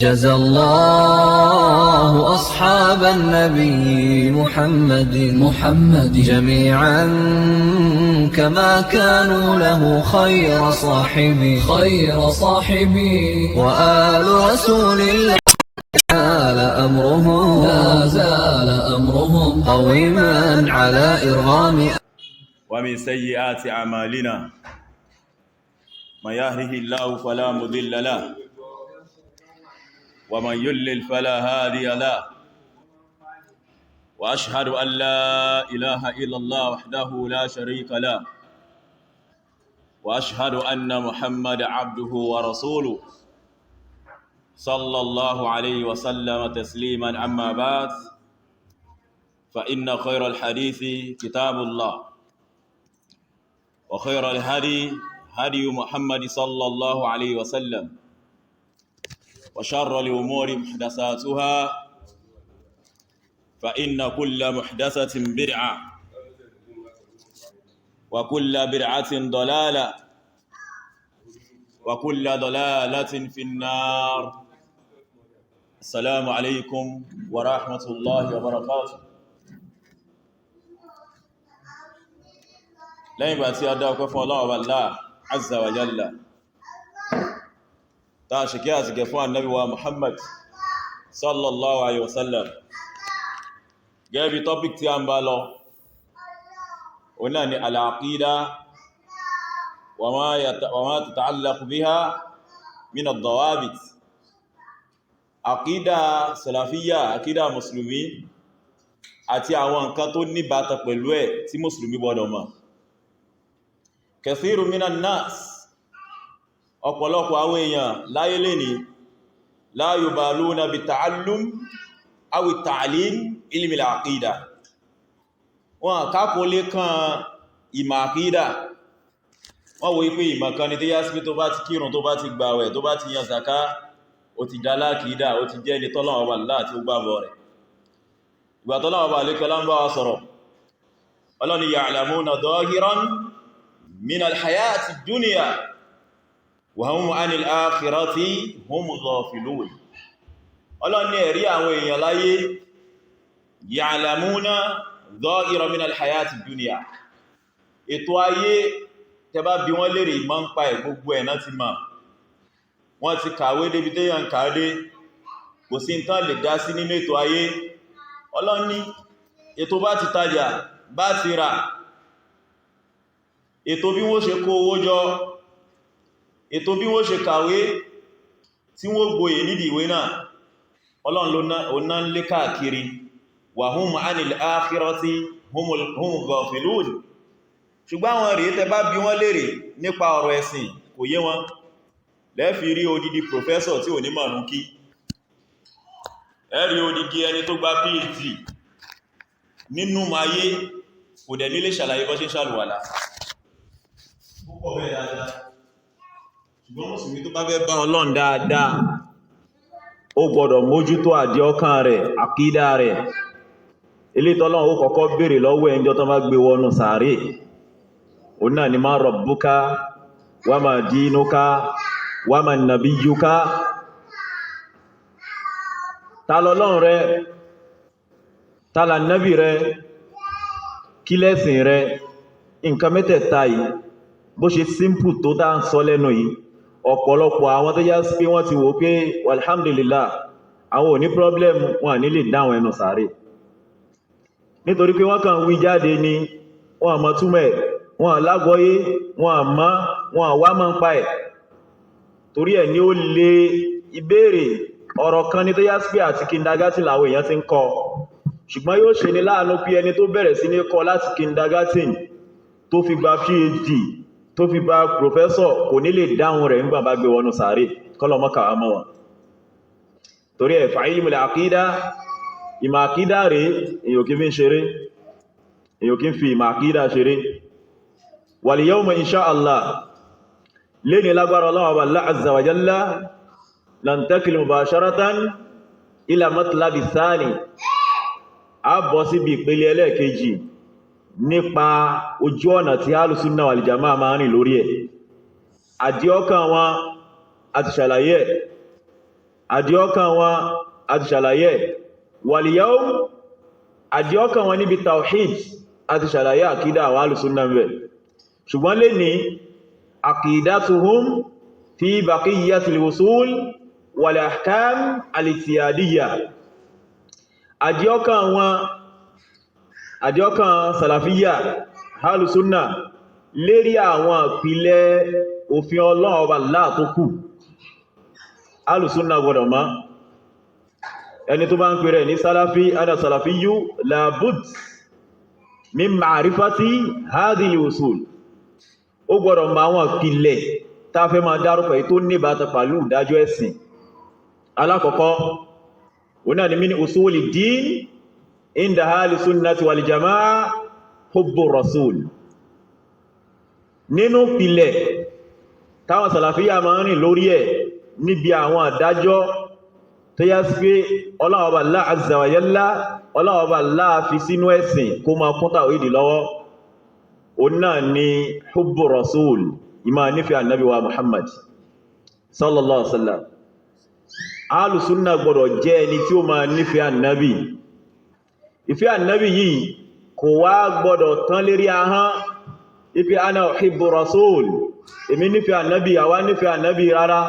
جزى الله أصحاب النبي محمد جميعا كما كانوا له خير صاحبي وآل رسول الله لا زال أمرهم قويما على إرغام. ومن سيئات أعمالنا من يهده الله فلا مضل له ومن يضلل فلا هادي له وأشهد أن لا إله إلا الله وحده لا شريك له وأشهد أن محمد عبده ورسوله صلى الله عليه وسلم تسليما. أما بعد فإن خير الحديث كتاب الله وخير الهدي هدي محمد صلى الله عليه وسلم وشر الأمور محدثاتها فإن كل محدثة بدعة وكل بدعة ضلالة وكل ضلالة في النار. السلام عليكم ورحمة الله وبركاته. lẹ́yìn bá tí a dá ọkọ́ fún Ọlọ́run Allah azza wa jalla ta ṣe kí a sì gẹ fún annabi wa Muhammad sallallahu alaihi wasallam. gẹ́bí topic tí a ń bá lọ ọ̀nà ni al-aqida wa ma tata'allaqu biha min ad-dawabit. aqida salafiyya, aqida musulmi àti àwọn nǹkan tó ní bàtà pẹ̀lú ẹ̀ tí musulmi gbọdọ̀ mọ̀. Kathiru minan nas, ọ̀pọ̀lọpọ̀ àwọn èèyàn láyé lẹ́ni la yubaluna bi ta'allum aw ta'lim ilmi al-aqida. Wọ́n kákò lè kan ìmọ̀ àkídà, wọ́n wo ipé ìmọ̀ kan ni tó yá sí pé tó bá ti kírun, tó bá ti gbàwẹ̀, tó bá ti yan zaka, ó ti dá lákìídà, ó ti jẹ́ ní tọ́lọ́wọ́ bá láti ó gbàbọ̀ rẹ̀. Ìgbà tọ́lọ́wọ́ bá lè kọlá ń bá wa sọ̀rọ̀, Ọlọ́ni ya'lamuna dhahiran min al-hayati dunya wa hum 'anil akhirati hum ghafilun. Ọlọ́ni ẹ̀rí àwọn èèyàn láyé ya'lamuna dhahiran min al-hayati dunya. Ètò ayé tẹbá bí wọ́n lérè ìmọ̀ ń pa ẹ̀ gbogbo ẹ̀ náà ti mọ̀. Wọ́n ti kàwé débi tó yàn kàádé, kò sí ń tán lè dá sí nínú ètò ayé. Ọlọ́ni ètò bá ti tajà, bá ti rà, ètò bí wọ́n ṣe kó owó jọ, ètò bí wọ́n ṣe kàwé tí wọ́n gboyè nídìí ìwé náà, Ọlọ́run ló ná ń lé káàkiri. Wa hum 'anil akhirati hum ghafilun. Ṣùgbọ́n àwọn rèé tẹ bá bí wọ́n lérè nípa ọ̀rọ̀ ẹ̀sìn kò yé wọn. Lẹ́fì rí odidi professor tí ò ní mọ̀rún kí, ẹ̀rí odidi ẹni tó gba PhD nínú ayé kò dẹ̀ nílé ṣàlàyé bọ́ ṣe ṣàlùwàlá. Púpọ̀ bẹ́ẹ̀ dáadáa. Ṣùgbọ́n Mùsùlùmí tó bá fẹ́ bá Ọlọ́run dáadáa, ó gbọ́dọ̀ mójútó àdíọ́kàn rẹ̀, àkídà rẹ̀. Ilé tọ́lọ́run ó kọ́kọ́ béèrè lọ́wọ́ ẹnjọ́ tó bá gbé wọnú sàárè. Òun náà ni ma rabbuka wa ma dinuka wa man nabiyyuka. Ta lọ́lọ́run rẹ, ta la nábì rẹ, kí lẹ́sìn rẹ. Nǹkan mẹ́tẹ̀ẹ̀ta yìí bó ṣe simple tó dá ń sọ lẹ́nu yìí, ọ̀pọ̀lọpọ̀ àwọn tó yá sí pé wọ́n ti wò pé alhamdulillah àwọn ò ní problem, wọn ní lè dáwọn ẹnu sàárè, nítorí pé wọ́n kàn wí jáde ni wọ́n àmọ́ túmọ̀ ẹ̀, wọ́n lágbọ́yé, wọ́n àmọ́, wọ́n àwá mọ́ ń pa ẹ̀. Torí ẹ̀ ni ó lè ìbéèrè ọ̀rọ̀ kan ní tó yá sí pé àti kindergarten làwọn èèyàn ti ń kọ́, ṣùgbọ́n yóò ṣe ní láàánú pé ẹni tó bẹ̀rẹ̀ sí ní kọ́ láti kindergarten tó fi gba PhD tó fi gba professor kò ní lè dáhùn rẹ̀ nígbà bá gbé wọnú sàárè, kọ́lọ̀mọ́kà àmọ́ wọn. Torí ẹ̀ fa'ilmul aqida, ìmọ̀ àkídà rẹ̀ èyàn kí fi ń ṣeré, èyàn kí ń fi ìmọ̀ àkídà ṣeré. Wal yawma insha Allah, lè ní lágbára Allah azza wa jalla, nantakil mubasharatan ila matlabi thani. A bọ́ síbi ìpele ẹlẹ́ẹ̀kejì nípa ojú ọ̀nà tí Ahlus Sunnah wal Jamā'ah máa rìn lórí ẹ̀. Àdíọ́kàn wọn àti ṣàlàyé àdíọ́kàn wọn àti ṣàlàyé wal yawm àdíọ́kàn wọn níbi tawhid àti ṣàlàyé àkídà àwọn alùsùnnà bẹ̀ ṣùgbọ́n lè ní aqidatuhum fi baqiyyatil usul wal ahkam al-ijtihadiyya àdíọ́kàn salafiyya alùsùnnà lérí àwọn ìpìlẹ̀ òfin Ọlọ́run ọba Allah tó kù alùsùnnà gbọdọ̀ mọ̀ ẹni tó bá ń pèrè ní sálàfí ana sálàfíyú labud min ma'rifati hadhihi usul ó gbọ́dọ̀ mọ̀ àwọn ìpìlẹ̀ tá fẹ́ máa dárúkọ èyí tó ní bàtà pẹ̀lú ìdájọ́ ẹ̀sìn alákọ̀ọ́kọ́ ọ̀nà ni min usuli din inda ahli sunnati wal jamaa hubbu rasul nínú ìpìlẹ̀ táwọn sálàfíyà máa ń rìn lórí ẹ̀ níbi àwọn àdájọ́ tó yá sí pé Ọlọ́run Ọba Allah azza wa jalla Ọlọ́run Ọba Allah fi sínú ẹ̀sìn kó máa kún tàwídì lọ́wọ́ òun náà ni hubbu rasul ìmá nífẹ̀ẹ́ annabi wa Muhammad sallallahu alaihi wasallam alùsùnnà gbọdọ̀ jẹ́ ẹni tí ó máa nífẹ̀ẹ́ annabi ìfẹ́ annabi yìí kò wá gbọdọ̀ tán lérí ahán ipi ana uhibbu rasul èmi nífẹ̀ẹ́ annabi àwa nífẹ̀ẹ́ annabi rárá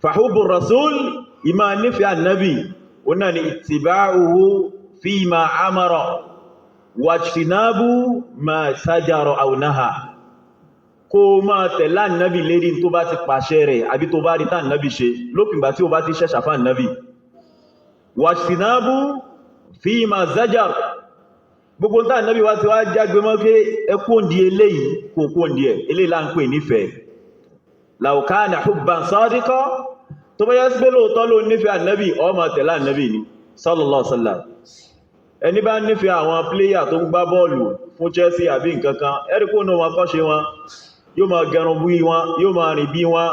fàhúbù rasul ìmá nífẹ̀ẹ́ annabi ọ̀nà ni ittiba'uhu fima amara wajtinabu ma sajara aw naha kó máa tẹ̀lé annabi lérí tó bá ti pàṣẹ rẹ̀ àbí tó bá rí tá annabi ṣe lópinbà tí ó bá ti ṣẹ̀ṣà fún annabi wajtinabu fima zajar gbogbo tá annabi wá ti wá jágbe mọ́ pé ẹkùndí eléyìí kò kùndí ẹ̀ eléyìí là ń pè nífẹ̀ẹ́ law kana hubban sadiqa tó bá yá sí pé lóòtọ́ ló nífẹ̀ẹ́ ànábì ó máa tẹ̀lé ànábì ni sallallahu alaihi wasallam ẹni bá nífẹ̀ẹ́ àwọn pléyà tó ń gbá bọ́ọ̀lù fún Chelsea àbí nǹkankan ẹ́rìkó ní wọn kọ́ṣe wọn yóò máa gẹrun bí wọn yóò máa rìn bí wọn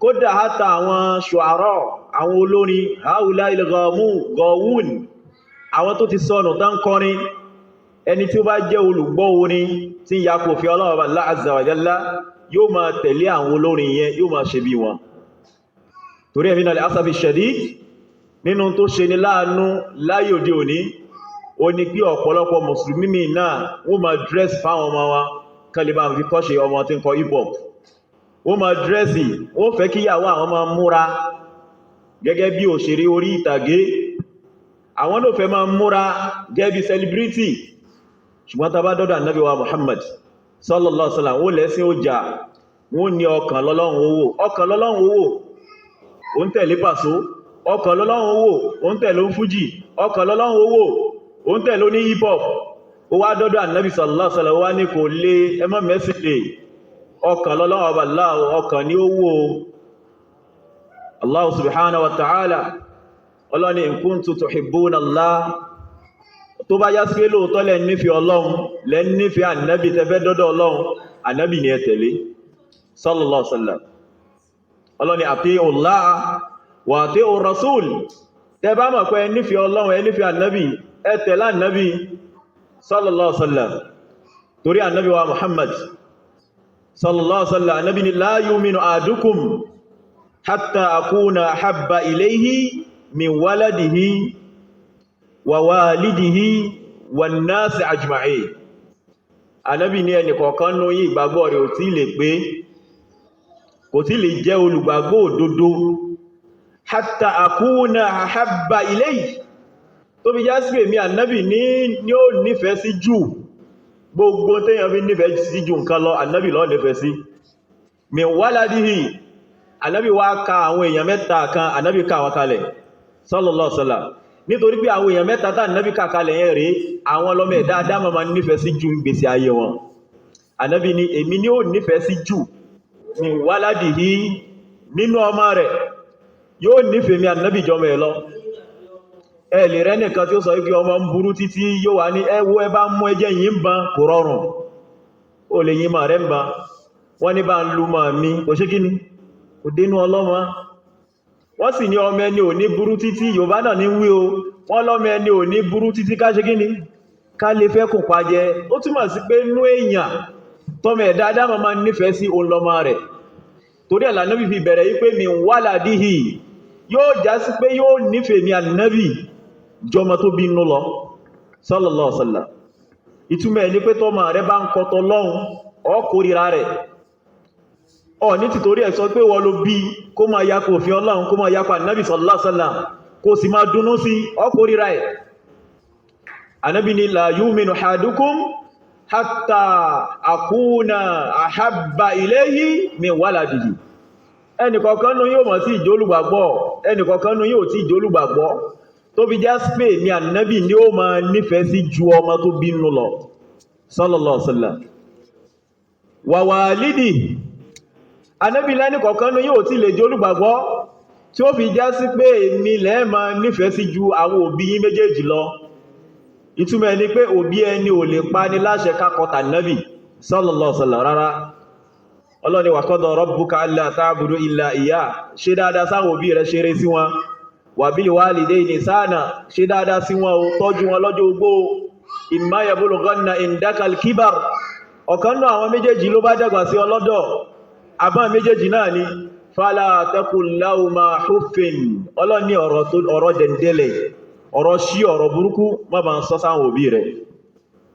kódà hátà àwọn ṣùárọ̀ àwọn olórin haula'il ghawun àwọn tó ti sọnù tán kọrin ẹni tí ó bá jẹ́ olùgbọ́ orin tí ń yakò fi Ọlọ́run Allah azza wa jalla yóò máa tẹ̀lé àwọn olórin yẹn yóò máa ṣe bí wọn torí ẹ̀mí náà lè asafi shadid nínú tó ṣe ní láàánú láyé òde òní ó ní pí ọ̀pọ̀lọpọ̀ mùsùlùmí náà wọ́n máa dress fáwọn ọmọ wọn kálíbà fi kọ́ṣe ọmọ tí ń kọ hip hop wọ́n máa dírẹ́sì wọ́n fẹ́ kíyàwó àwọn máa múra gẹ́gẹ́ bí òṣèré orí ìtàgé àwọn náà fẹ́ máa múra gẹ́gẹ́ bí celebrity ṣùgbọ́n tá bá dọ́dọ̀ Ànábì wa Muhammad sallallahu alaihi wasallam wọ́n lẹ́sìn ó jà wọ́n ní ọkàn lọ́lọ́run owó ó ń tẹ̀lé pàṣó ọkàn lọ́lọ́run owó ó ń tẹ̀lé fújì ọkàn lọ́lọ́run owó ó ń tẹ̀lé ní hip hop ó wá dọ́dọ̀ Ànábì sallallahu alaihi wasallam wá ní kò lè ẹmọ́ mẹ́sìlẹ̀ ọkàn lọ́lọ́run ọba Allah ọkàn ní owó Allah subhanahu wa ta'ala ọlọ́ni in kuntum tuhibbuna Allah tó bá yá sí lóòtọ́ lẹ́ nífẹ̀ẹ́ Ọlọ́run lẹ́ nífẹ̀ẹ́ Ànábì tẹfẹ́ dọ́dọ̀ Ọlọ́run Ànábì ni ẹ tẹ̀lé sallallahu alaihi wasallam ọlọ́ni ati'u Allah wa ati'u Rasul tẹ bá mọ̀ pé ẹ nífẹ̀ẹ́ Ọlọ́run ẹ nífẹ̀ẹ́ Ànábì ẹ tẹ̀lé Ànábì sallallahu alaihi wasallam torí Ànábì wa Muhammad sallallahu alaihi wasallam Ànábì ni la yu'minu ahadukum hatta akuna ahabba ilayhi min waladihi wa walidihi wan nasi ajma'in Ànábì ní ẹni kọ̀ọ̀kan nínú yín ìgbàgbọ́ rẹ̀ ò tí lè pé kò tí lè jẹ́ olùgbàgbọ́ òdodo hatta akuna ahabba ilayhi tó bí já sí èmi Ànábì ní ó nífẹ̀ẹ́ sí jù gbogbo téèyàn fi nífẹ̀ẹ́ sí jù nǹkan lọ Ànábì ló nífẹ̀ẹ́ sí min waladihi Ànábì wá ka àwọn èèyàn mẹ́ta kan Ànábì ká wọn kalẹ̀ sallallahu alaihi wasallam nítorí pé àwọn èèyàn mẹ́ta tá Ànábì ká kalẹ̀ yẹn rèé àwọn lọ́mọ ẹ̀dá Ádámọ̀ máa nífẹ̀ẹ́ sí jù ìgbésí ayé wọn Ànábì ní èmi ní ó nífẹ̀ẹ́ sí jù min waladihi nínú ọmọ rẹ̀ yóò nífẹ̀ẹ́ mi Ànábì jọmọ ẹ̀ lọ ẹ lè rẹ́ nìkan tí ó sọ wípé ọmọ ń burú títí yóò wá ní ẹwọ́ ẹ bá mú ẹjẹ́ yìí ń ban kò rọrùn ó lè yìí máa rẹ̀ ń ban wọ́n ní bá ń lu máa mi kò ṣe kíní kò dénú ọlọ́mọ wọ́n sì ní ọmọ ẹni ò ní burú títí Yorùbá náà ní wí o wọ́n lọ́mọ ẹni ò ní burú títí ká ṣe kíní ká lè fẹ́ kùn pàjẹ ó túmọ̀ sí pé nú èèyàn tọ́mọ ẹ̀dá Ádámọ̀ máa nífẹ̀ẹ́ sí òun lọ́mọ rẹ̀ torí ẹ̀ l'Ànábì fi bẹ̀rẹ̀ yí pé min waladihi yóò já sí pé yóò nífẹ̀ẹ́ mi ànábì jọmọ tó bí nú lọ sallallahu alaihi wasallam. ìtumọ̀ ní pé tọ́mọ rẹ̀ bá ń kọtọ lọ́hun ó kórìíra rẹ̀ ó ní tìtorí ẹ̀ sọ pé wọ́n ló bí kó máa yapa òfin Ọlọ́run kó máa yapa ànábì sallallahu alaihi wasallam kó sì máa dùnnú sí ó kórìíra ẹ̀. ànábì ní la yu'minu ahadukum hatta akuna ahabba ilayhi min waladihi. ẹnìkọ̀ọ̀kan nú yóò mọ̀ sí ìjólùgbàgbọ́ ẹnìkọ̀ọ̀kan nú yóò tí ìjólùgbàgbọ́ tó fi já sí pé ní ànábì ní ó máa nífẹ̀ẹ́ sí ju ọmọ tó bí nú lọ sallallahu alaihi wasallam. wa walidi ànábì lẹ́nìkọ̀ọ̀kan nú yóò tí lè jólùgbàgbọ́ tí ó fi já sí pé èmi lẹ́ máa nífẹ̀ẹ́ sí ju àwọn òbí yín méjèèjì lọ. ìtumọ̀ ni pé òbí ẹni ò lè pa ní láṣẹ kákọta nábì sallallahu alaihi wasallam rárá. Ọlọ́ni wa qada rabbuka alla ta'budu illa iyyah, ṣe dáadáa sáwọn òbí rẹ̀ ṣeré sí wọn. Wa bil walidayni ihsana, ṣe dáadáa sí wọn, tọ́jú wọn lọ́jọ́ ogbó. Imma yablughanna indaka al-kibar, ọ̀kan náà àwọn méjèèjì ló bá dàgbà sí ọlọ́dọ̀ àbá méjèèjì náà ni fala taqul lahuma huffin. Ọlọ́ni ọ̀rọ̀ dẹ̀ndẹ̀lẹ̀ ọ̀rọ̀ sí ọ̀rọ̀ burúkú má bá ń sọ sáwọn òbí rẹ̀.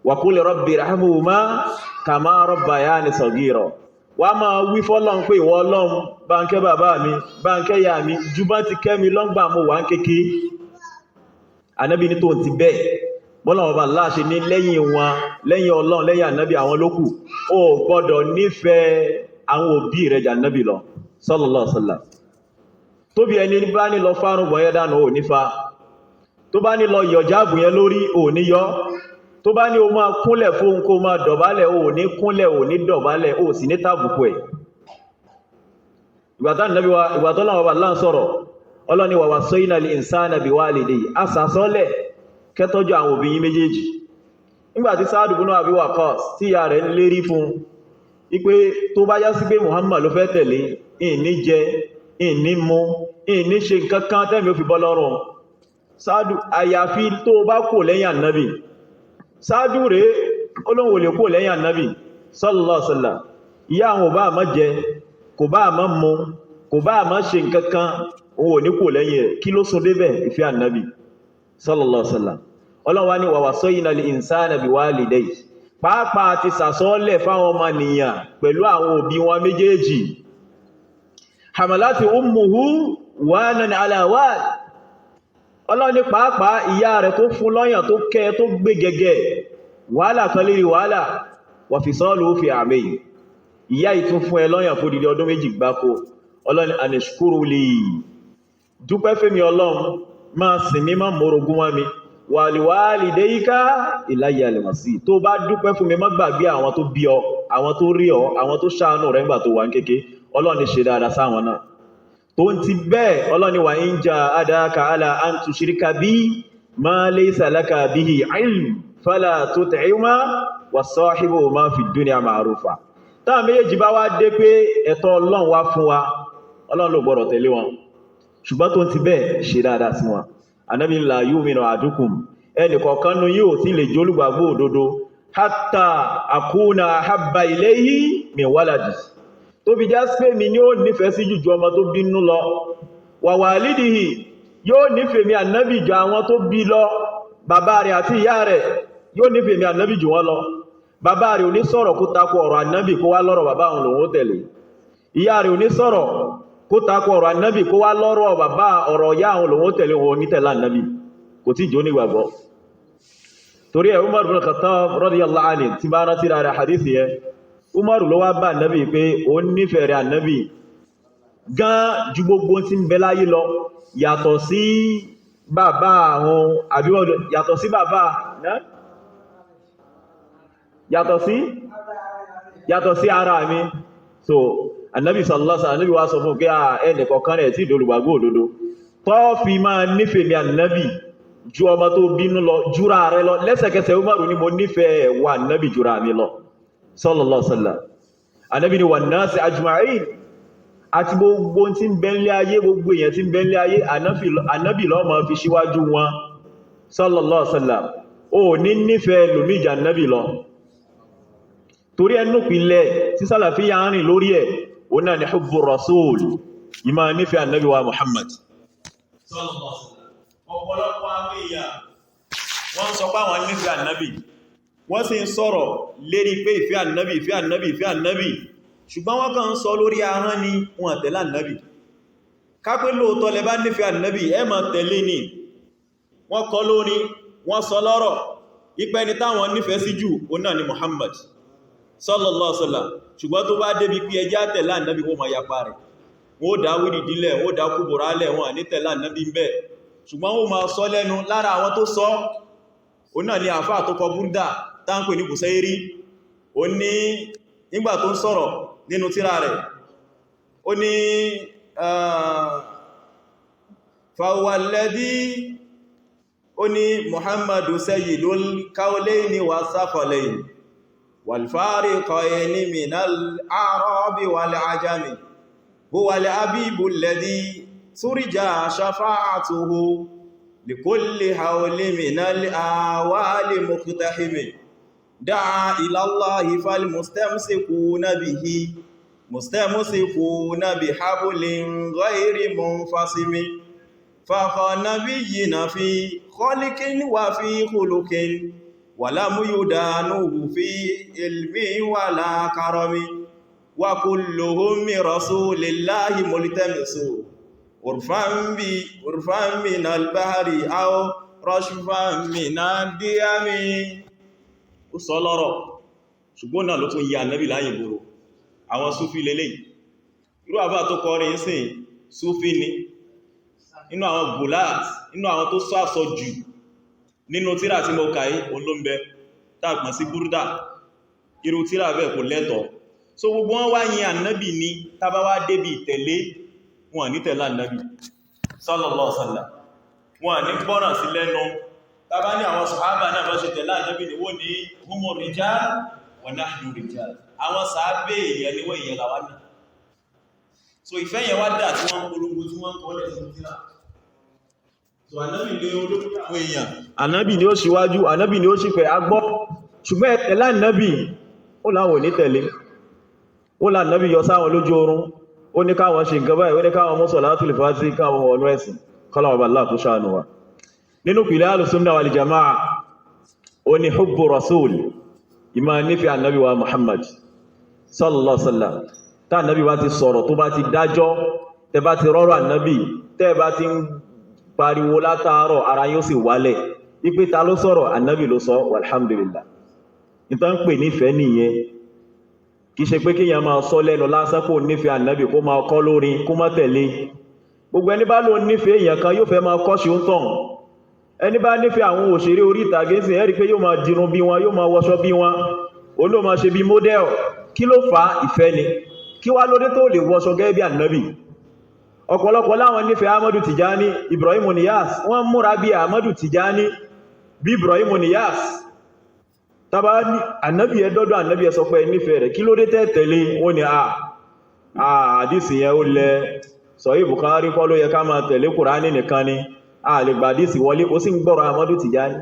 Wa qul rabbi irhamhuma kama rabbayani saghira, wà máa wí fọ́lọ́n pé ìwọ Ọlọ́run bá ń kẹ́ bàbá mi bá ń kẹ́ ìyá mi jù bá ti kẹ́ mi lọ́ngbà mo wà ń kéèké. Ànábì ní tó ti bẹ́ẹ̀ bọ́lọ̀wọ́ bá láṣẹ ní lẹ́yìn wọn lẹ́yìn Ọlọ́run lẹ́yìn ànábì àwọn lókù ó gbọ́dọ̀ nífẹ̀ẹ́ àwọn òbí rẹ̀ jà ànábì lọ sallallahu alaihi wasallam. tó bí ẹni bá ní lọ fárúgbọ̀n yẹn dànù ò nífa, tó bá ní lọ yọjáàbù yẹn lórí ò ní yọ, tó bá ní o máa kúnlẹ̀ fún kó máa dọ̀bálẹ̀ ò ní kúnlẹ̀ ò ní dọ̀bálẹ̀ ò sì ní tàbùkù ẹ̀. ìgbàtọ́lọ́wọ́ bá láń sọ̀rọ̀ Ọlọ́ni wa wassayna al-insana biwalidayhi, asàsọ́lẹ̀ kẹtọ́jú àwọn òbí yín méjèèjì. nígbàtí Sa'd ibn Abi Waqqas tí ìyá rẹ̀ ń lérí fún ipé tó bá já sí pé Muhammad ló fẹ́ tẹ̀lé ìní jẹ ìní mú ìní ṣe nǹkankan tẹ́mi ó fi bọ́ lọ́rùn. Sa'd àyàfi tó bá kò lẹ́yìn ànábì. Sa'd rẹ̀ olóhùn lè kò lẹ́yìn ànábì sallallahu alaihi wasallam. ìyá àwọn ò bá má jẹ kò bá má mú kò bá má ṣe nǹkankan òun ò ní kò lẹ́yìn rẹ̀. kí ló sún débẹ̀? ìfẹ́ ànábì sallallahu alaihi wasallam. Ọlọ́run wá ní wa wassayna al-insana biwalidayhi, pàápàá ti sàsọ́lẹ̀ fáwọn ọmọ nìyàn pẹ̀lú àwọn òbí wọn méjèèjì. hamalatu ummuhu wanan ala wan, Ọlọ́run ní pàápàá ìyá rẹ̀ tó fún lọ́yàn tó kẹ́ tó gbé gẹ́gẹ́ wàhálà kan lérí wàhálà wa fisaluhu fi amayn, ìyá ìtún fún ẹ lọ́yàn fún dídí ọdún méjì gbáko. Ọlọ́run ní anishkuru li, dúpẹ́ fẹ́mi Ọlọ́run máa sìn mí má mọ́rogún wá mi, wa liwalidayka ilayya al-masir, tó bá dúpẹ́ fún mi má gbàgbé àwọn tó bí ọ àwọn tó rí ọ àwọn tó ṣàánú rẹ̀ ńgbà tó wà ń kéke. Ọlọ́run ní ṣe dáadáa sáwọn náà. tó ń ti bẹ́ẹ̀ Ọlọ́run ní wa in jahadaka ala an tushrika bi ma laysa laka bihi ilm fala tuti'huma wa sahibuhuma fi dunya ma'rufa. táwọn méjèèjì bá wá dé pé ẹ̀tọ́ Ọlọ́run wá fún wa, Ọlọ́run ló gbọ́dọ̀ tẹ̀lé wọn, ṣùgbọ́n tó ń ti bẹ́ẹ̀ ṣe dáadáa sí wọn. Ànábì la yu'minu ahadukum, ẹnì kọ̀ọ̀kan nú yóò tí lè jólúgbàgbọ́ òdodo hatta akuna ahabba ilayhi min waladi, tó fi já sí pé mi ní ó nífẹ̀ẹ́ sí jù ọmọ tó bínú lọ. Wa walidihi, yóò nífẹ̀ẹ́ mi ànábì jù àwọn tó bí lọ. bàbá rẹ̀ àti ìyá rẹ̀ yóò nífẹ̀ẹ́ mi ànábì jù wọ́n lọ. bàbá rẹ̀ ò ní sọ̀rọ̀ kó takò ọ̀rọ̀ ànábì kó wá lọ́rọ̀ bàbá òun lòun ó tẹ̀lé. ìyá rẹ̀ ò ní sọ̀rọ̀ kó takò ọ̀rọ̀ ànábì kó wá lọ́rọ̀ bàbá ọ̀rọ̀ ìyá òun lòun ó tẹ̀lé, wọn ní tẹ̀lé ànábì, kò tí jó nígbàgbọ́. torí ẹ̀ Umar bin Khattab radiyallahu anhu tí bá rántí rárá hadith yẹn, Umar ló wá bá ànábì pé ó nífẹ̀ẹ́ rẹ̀ ànábì gan ju gbogbo tí ń bẹ láyé lọ, yàtọ̀ sí bàbá àwọn àbíwọ̀dọ̀, yàtọ̀ sí bàbá yàtọ̀ sí ara mi. so ànábì sallallahu alaihi wasallam, ànábì wá sọ fún pé ẹnìkọ̀ọ̀kan rẹ̀ tí ìdólùgbàgbọ́ òdodo tó fi máa nífẹ̀ẹ́ mi ànábì ju ọmọ tó bínú lọ jura rẹ̀ lọ. lẹ́sẹ̀kẹsẹ̀ Umaru ní mo nífẹ̀ẹ́ wa ànábì jura mi lọ sallallahu alaihi wasallam. ànábì ni wan nasi ajma'in, àti gbogbo tí ń bẹ́ńlé ayé gbogbo èèyàn tí ń bẹ́ńlé ayé ànábì ló máa fi síwájú wọn sallallahu alaihi wasallam. ó ní nífẹ̀ẹ́ lómi ìjà ànábì lọ. torí ẹnu pìlẹ̀ tí sálàfíyà ń rìn lórí ẹ̀ ó náà ní hubbu rasul, ìmá nífẹ̀ẹ́ ànábì wa Muhammad sallallahu alaihi wasallam. Ọ̀pọ̀lọpọ̀ àwọn èèyàn wọ́n sọ pé àwọn nífẹ̀ẹ́ ànábì, wọ́n sì ń sọ̀rọ̀ lérí pé ìfẹ́ ànábì, ìfẹ́ ànábì, ìfẹ́ ànábì, ṣùgbọ́n wọ́n kàn ń sọ lórí ahọ́n ni wọ́n tẹ̀lé ànábì. Kápé lóòótọ́ lẹ bá nífẹ̀ẹ́ ànábì ẹ máa tẹ̀lé ni. Wọ́n kọ lórí, wọ́n sọ lọ́rọ̀, ipẹ́ ni táwọn nífẹ̀ẹ́ sí jù ó náà ni Muhammad sallallahu alaihi wasallam, ṣùgbọ́n tó bá débi pé ẹjá tẹ̀lé ànábì wọ́n máa yapa rẹ̀, wọ́n dá wídìdílẹ̀, wọ́n dá kúbùrálẹ̀, wọn ní tẹ̀lé ànábì ń bẹ̀, ṣùgbọ́n wọ́n máa sọ lẹ́nu. Lára àwọn tó sọ ó náà ni àfáà tó kọ búrdà táǹpé ní Bùsẹ́rí. Ó ní nígbà tó ń sọ̀rọ̀ nínú tírà rẹ̀, ó ní fàwàlẹ́dí, ó ní Muhammadu sayyidul qawlayni wa saqalayni wal fariqayni minal a'rabi wal ajami huwa al-habibu alladhi surja shafa'atuhu likulli hawli minal awali muqtahimi da'a ila Allahi fal mustamsikuna bihi mustamsikuna bihablin ghayri munfasimi فخ نبينا في خلق وفي خلق ولم يدانه في علم ولا كرم وكلهم من رسول الله ملتمس عرفا من البحر أو رشفا من الديام. ó sọ lọ́rọ̀ ṣùgbọ́n náà ló tún yà Ànábì láyé gbòrò. Àwọn Súfí lélẹ́yìí, irú àbá tó kọrin sí Súfí ni, inú àwọn gulat, inú àwọn tó sọ àsọ jù nínú tírà tí mo kàí olóńbẹ tàbí sí búrúdà, irú tírà bẹ́ẹ̀ kò lẹ́tọ̀. So gbogbo wọn wá yin ànábì ní tàbá wá débi ìtẹ̀lé, wọn ní tẹ̀lé ànábì sallallahu alaihi wasallam, wọn ní gbọ́ràn sí lẹ́nu. Tàbá ní àwọn sàhábà náà bá ṣe tẹ̀lé ànábì ni wọ́n ní humu rijal wa nahnu rijal, àwọn sàábé èèyàn ni wọ́n èèyàn làwọn náà. So ìfẹ́ yẹn wá dà tí wọ́n polongo tí wọ́n kọ́ lẹ̀ sí tírà. So ànábì ni olórí àwọn èèyàn, ànábì ni ó ṣíwájú, ànábì ni ó ṣífẹ́ agbọ́, ṣùgbọ́n ẹ tẹ̀lé ànábì ó láwọn ò ní tẹ̀lé. Ó lá ànábì yọ sáwọn lójú oorun, ó ní káwọn ṣe nǹkan báyìí, ó ní káwọn mú sọ̀látùl fátì káwọn wọnú ẹ̀sìn, kọ́lọ̀wọ̀ bá Allah kó ṣàánú wa. Nínú pìlẹ̀ Ahlus-Sunnah wal Jamā'ah ó ní hubbu rasul, ìmá nífẹ̀ẹ́ ànábì wa Muhammad sallallahu alaihi wasallam. Tá ànábì bá ti sọ̀rọ̀, tó bá ti dájọ́, tẹ bá ti rọ́rọ̀ ànábì, tẹ́ bá ti ń pariwo látàárọ̀, ara yóò sì wálẹ̀ ipé ta ló sọ̀rọ̀, ànábì ló sọ, walhamdulillah. Ìtàn ń pè nífẹ̀ẹ́ nìyẹn, kìí ṣe pé kíyàn máa sọ lẹ́nu lásán kó nífẹ̀ẹ́ ànábì kó máa kọ́ lórin kó má tẹ̀lé. Gbogbo ẹni bá ló nífẹ̀ẹ́ èèyàn kan yóò fẹ́ máa kọ́ ṣe ń tàn. Ẹni bá nífẹ̀ẹ́ àwọn òṣèré orí ìtàgé sí ẹ rí pé yóò máa dirun bí wọn, yóò máa wọṣọ bí wọn, ó ló máa ṣe bí model. Kí ló fà á? Ìfẹ́ ni. Kí wá lóde tó lè wọṣọ gẹ́gẹ́ bí ànábì? Ọ̀pọ̀lọpọ̀ láwọn nífẹ̀ẹ́ Ahmadu Tijani, Ibrahim Niyas, wọ́n múra bí Ahmadu Tijani, bí Ibrahim Niyas. Tàbá ní ànábì ẹ̀dọ́dọ̀ ànábì ẹ̀sọ pé nífẹ̀ẹ́ rẹ̀, kí ló dé tẹ́tẹ̀lé? Wọ́n ni àdísì yẹn ó lẹ, Sahih Bukhari kọ́ ló yẹ ká máa tẹ̀lé Kùránì nìkan ni, a lè gbà àdísì wọlé, ó sì ń gbọ́rọ̀ Ahmadu Tijani.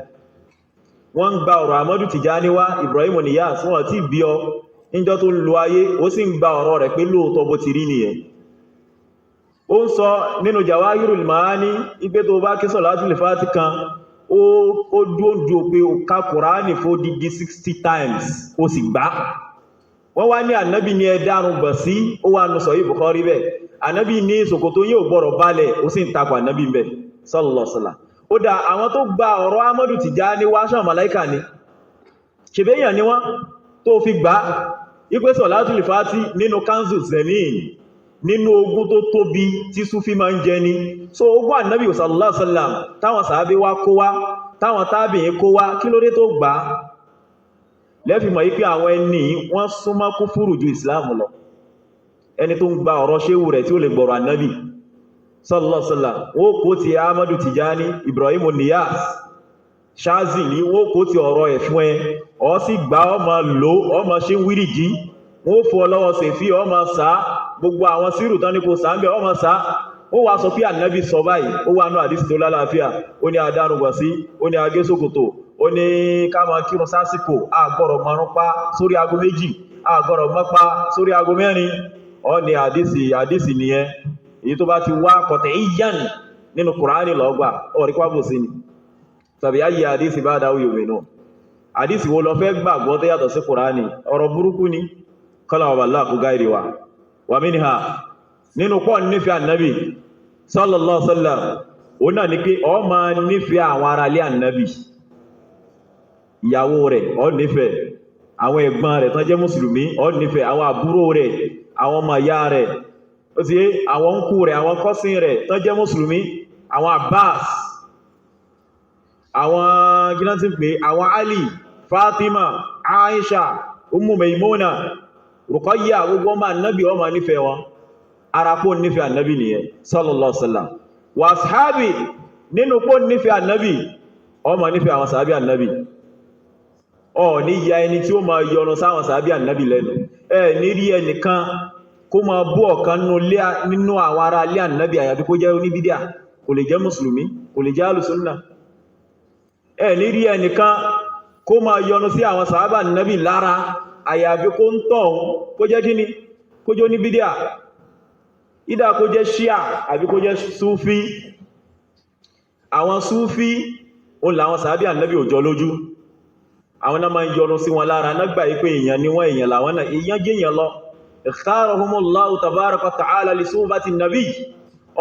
Wọ́n ń gba ọ̀rọ̀ Ahmadu Tijani wá, Ibrahim Niyas, wọ́n ti bí ọ níjọ́ tó lo ayé, ó sì ń gba ọ̀rọ̀ rẹ̀ pé lóòótọ́ bó ti rí nìyẹn. Ó ń sọ nínú Jawahirul Ma'ani ipé tó bá kí Salatul Fati kan, ó dúndú pé ó ká Kùránì fó dídí 60 times ó sì gbá. Wọ́n wá ní ànábì ní ẹ̀dárun gbọ̀n sí, ó wà nù Sahih Bukhari bẹ́ẹ̀. Ànábì ní ṣòkòtò yóò gbọ́rọ̀ balẹ̀, ó sì ń takò ànábì bẹ́ẹ̀ sallallahu alaihi wasallam. Ó dá àwọn tó gba ọ̀rọ̀ Ahmadu Tijani wá ṣàn màláíkà ni, ṣèbéyàn ni wọ́n tó fi gbá ipé Salatul Fati nínú Kanzu Zemin, nínú ogun tó tóbi tí Súfí máa ń jẹ ní. So ogun ànábì sallallahu alaihi wasallam táwọn sàábé wá kó wá, táwọn tábìyìn kó wá, kí ló dé tó gbà? Lẹ́fìmọ̀ yí pé àwọn ẹni wọ́n súnmọ́ kúfúrù ju Islam lọ. Ẹni tó ń gba ọ̀rọ̀ ṣéwù rẹ̀ tí ó lè gbọ̀rọ̀ ànábì sallallahu alaihi wasallam, wọ́n kó ti Ahmadu Tijani, Ibrahim Niyas, Shazili, wọ́n kó ti ọ̀rọ̀ ẹ̀ fún ẹ, ọ sì gbá ọmọ lò, ọmọ ṣe ń wírìjí, wọ́n fọ́ lọ́wọ́ sèfí, ọmọ sáà, gbogbo àwọn sírù tán ní kò sáàbẹ̀ ọmọ sáà. Ó wá sọ pé ànábì sọ báyìí, ó wá ní àdísì tó lálàáfíà, ó ní adárùngbà sí, ó ní agésòkòtò, ó ní ká máa kírun sásìkò, àgbọ̀rọ̀ márùn pa sórí ago 2, àgbọ̀rọ̀ mọ́pa sórí ago 4. Ó ní àdísì nìyẹn. Èyí tó bá ti wá kọ̀tẹ̀ ìyàn nínú Kùránì ló gbà ọ̀rí kwábòsí ni tàbí ayé àdísì bá dáwò yòmè náà àdísì wo lọ fẹ́ gbàgbọ́ tó yàtọ̀ sí Kùránì ọ̀rọ̀ burúkú ni kọ́lọ̀wọ̀ Allah kú gáìrì wa minha nínú pọ́ nífẹ́ annabi sallallahu alaihi wasallam ó náà ní pé ó máa nífẹ́ àwọn ará ilé annabi ìyàwó rẹ̀ ó nífẹ́ àwọn ẹ̀gbọ́n rẹ̀ tán jẹ́ mùsùlùmí ó nífẹ́ àwọn àbúrò rẹ̀ àwọn ọmọ ìyá rẹ̀ ó ti yé àwọn ńkù rẹ̀ àwọn kọ́sìn rẹ̀ tán jẹ́ mùsùlùmí àwọn Abbas àwọn gíná ti pè àwọn Ali Fatima Aisha Ummu Maimuna Ruqayya gbogbo ọmọ annabi ó máa nífẹ́ wọn ara pọ́ nífẹ́ annabi nìyẹn sallallahu alaihi wasallam wa ashabi nínú pọ́ nífẹ́ annabi ó máa nífẹ́ àwọn sàábí annabi ọ ní ya ẹni tí ó máa yọnu sáwọn sàábí annabi lẹ́nu ní rí ẹnìkan kó máa bú ọ̀kan nínú àwọn ará alẹ́ annabi àyàbí kó jẹ́ oníbídíà kò lè jẹ́ mùsùlùmí kò lè jẹ́ alùsùnnà ní rí ẹnìkan kó máa yọnu sí àwọn sàábà annabi lára àyàbí kó ń tọ̀ kó jẹ́ kíni kó jẹ́ oníbídíà ìdá kó jẹ́ ṣíà àbí kó jẹ́ súfí àwọn súfí òun làwọn sàábí ànábì òjò lójú àwọn náà máa ń yọnu sí wọn lára nágbà yí pé èèyàn ni wọ́n èèyàn làwọn náà èèyàn jẹ́ èèyàn lọ ikhtarahumullahu tabaraka wa ta'ala li suhbati nabi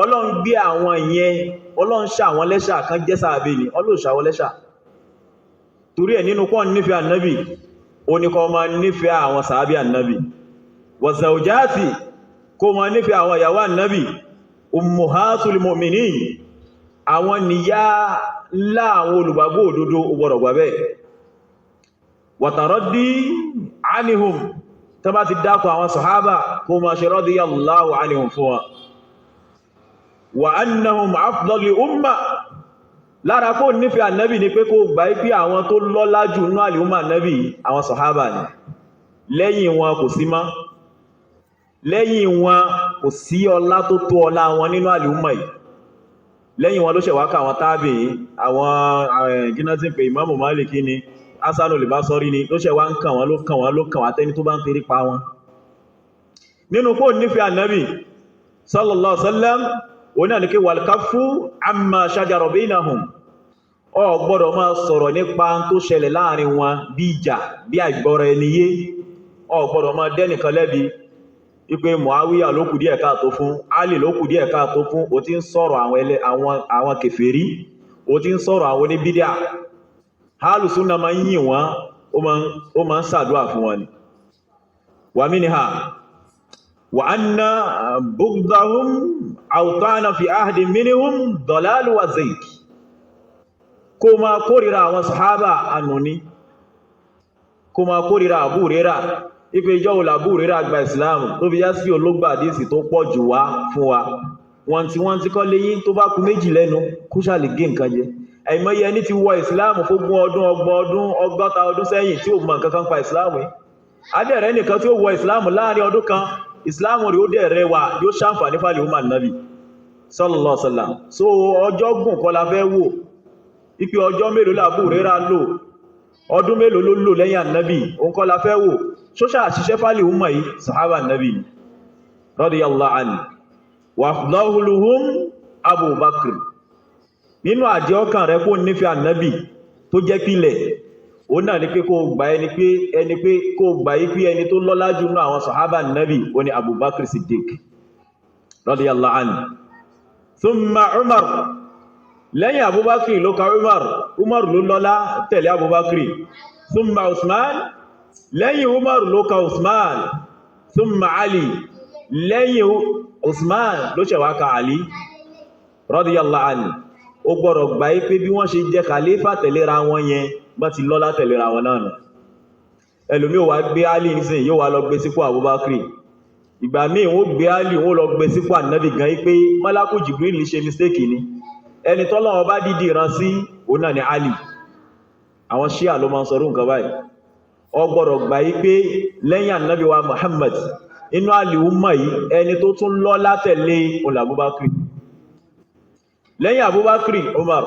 ọlọ́run gbé àwọn ìyẹn ọlọ́run ṣà wọn lẹ́ṣà kan jẹ́ sàábé ni ọlọ́run ṣà wọn lẹ́ṣà torí ẹ̀ nínú pọ́n nífẹ̀ẹ́ ànábì ó ní kó máa nífẹ̀ẹ́ àwọn sàábí ànábì wa zawjati kó máa nífẹ̀ẹ́ àwọn ìyàwó ànábì ummuhatul mu'minin àwọn níyà ńlá àwọn olùgbàgbọ́ òdodo gbọ́dọ̀ gbà bẹ́ẹ̀ wa taraddi anhum tó bá ti dákọ̀ àwọn sàhábà kó máa ṣe radiyallahu anhum fún wa wa annahum afdalul umma lára kó nífẹ̀ẹ́ ànábì ni pé kó gbà pé àwọn tó lọ́lá jù nínú àlùmọ̀ ànábì àwọn sàhábà ni lẹ́yìn wọn kò sí mọ́ lẹ́yìn wọn kò sí ọlá tó tó ọlá wọn nínú àlùmọ̀ yìí lẹ́yìn wọn ló ṣẹ̀wá ká àwọn tábì àwọn gíná tí ń pè Imamu Maliki ni Hasanu al-Basri ni ló ṣẹ̀wá ń kàn wọ́n ló kàn wá tẹ́ni tó bá ń tẹ́rí pa wọn nínú kó nífẹ̀ẹ́ ànábì sallallahu alaihi wasallam ó náà ní kí wal kaffu amma shajara bainahum ó gbọ́dọ̀ máa sọ̀rọ̀ nípa tó ṣẹlẹ̀ láàrin wọn bí ìjà bí àìgbọ́ra ẹni yé ó gbọ́dọ̀ máa dẹ́nìkan lẹ́bi wípé Muawiya ló kù díẹ̀ káàtó fún Ali ló kù díẹ̀ káàtó fún ó ti ń sọ̀rọ̀ àwọn kèfèrí ó ti ń sọ̀rọ̀ àwọn oníbídíà Ahlus-Sunnah máa ń yìn wọ́n ó máa ń ṣàdúà fún wọn ni wa minha wa anna bughdahum aw kana fi ahdin minhum dalal wa zayg kó máa kórìíra àwọn sàhábà ànú ni kó máa kórìíra Abu Hurairah ipe ìjọ́ òlàbú rírà àgbà ìsìláàmù tó fi yá sí olóògbà àdísì tó pọ̀ jù wá fún wa wọ́n ti kọ́ léyìn tó bá kú méjì lẹ́nu kú ṣàlè gé nǹkan jẹ àìmọye ẹni ti wọ ìsìláàmù fógún ọdún ọgbọ̀n ọdún ọgọ́ta ọdún sẹ́yìn tí ó mọ̀ nǹkan kan pa ìsìláàmù adẹ́rẹ́ nìkan tí ó wọ ìsìláàmù láàrin ọdún kan ìsìláàmù rí ó dẹ̀ rẹwà yóò ṣàǹfààní fàlẹ̀ umar nabi sallallahu alaihi wasallam so ọjọ́ gùn kọ́ la fẹ́ wò ipe ọjọ́ mélòó làbú rírà lò ọdún mélòó ló lò lẹ́yìn ànábì òun kọ́ la fẹ́ wò ṣóṣà àṣìṣẹ́ fálì umma yìí sahaba nabi radiyallahu anhu wa afdaluhum Abu Bakr nínú àjẹ́ ọkàn rẹ̀ kó nífẹ̀ẹ́ ànábì tó jẹ́ pílẹ̀ ó náà ní pé kó gbà ẹni tó lọ́lá jù nínú àwọn sahaba nabi ó ní Abu Bakr Siddiq radiyallahu anhu thumma Umar lẹ́yìn Abu Bakr ló ka Umar ló lọ́lá tẹ̀lé Abu Bakr thumma Usman lẹ́yìn Umar ló ka Usman thumma Ali lẹ́yìn Usman ló ṣẹ̀wá ka Ali radiyallahu anhu ó gbọ́dọ̀ gbà pé bí wọ́n ṣe jẹ́ khalifa tẹ̀léra wọn yẹn bá ti lọ́lá tẹ̀léra wọn náà ẹlòmí ò wá gbé Ali nísìn yóò wá lọ gbé sípò Abubakar ìgbà míì wọ́n gbé Ali wọ́n lọ gbé sípò Ànábì gan pé Malaku Jibril ṣe mistake ni ẹni tọ́lọ́wọ́ bá dìdì ìran sí òun náà ni Ali àwọn Shia ló máa ń sọ̀rọ̀ nǹkan báyìí ó gbọ́dọ̀ gbà pé lẹ́yìn Ànábì wa Muhammad inú àlìúmà yìí ẹni tó tún lọ́lá tẹ̀lé Abubakar lẹ́yìn Abubakar Umar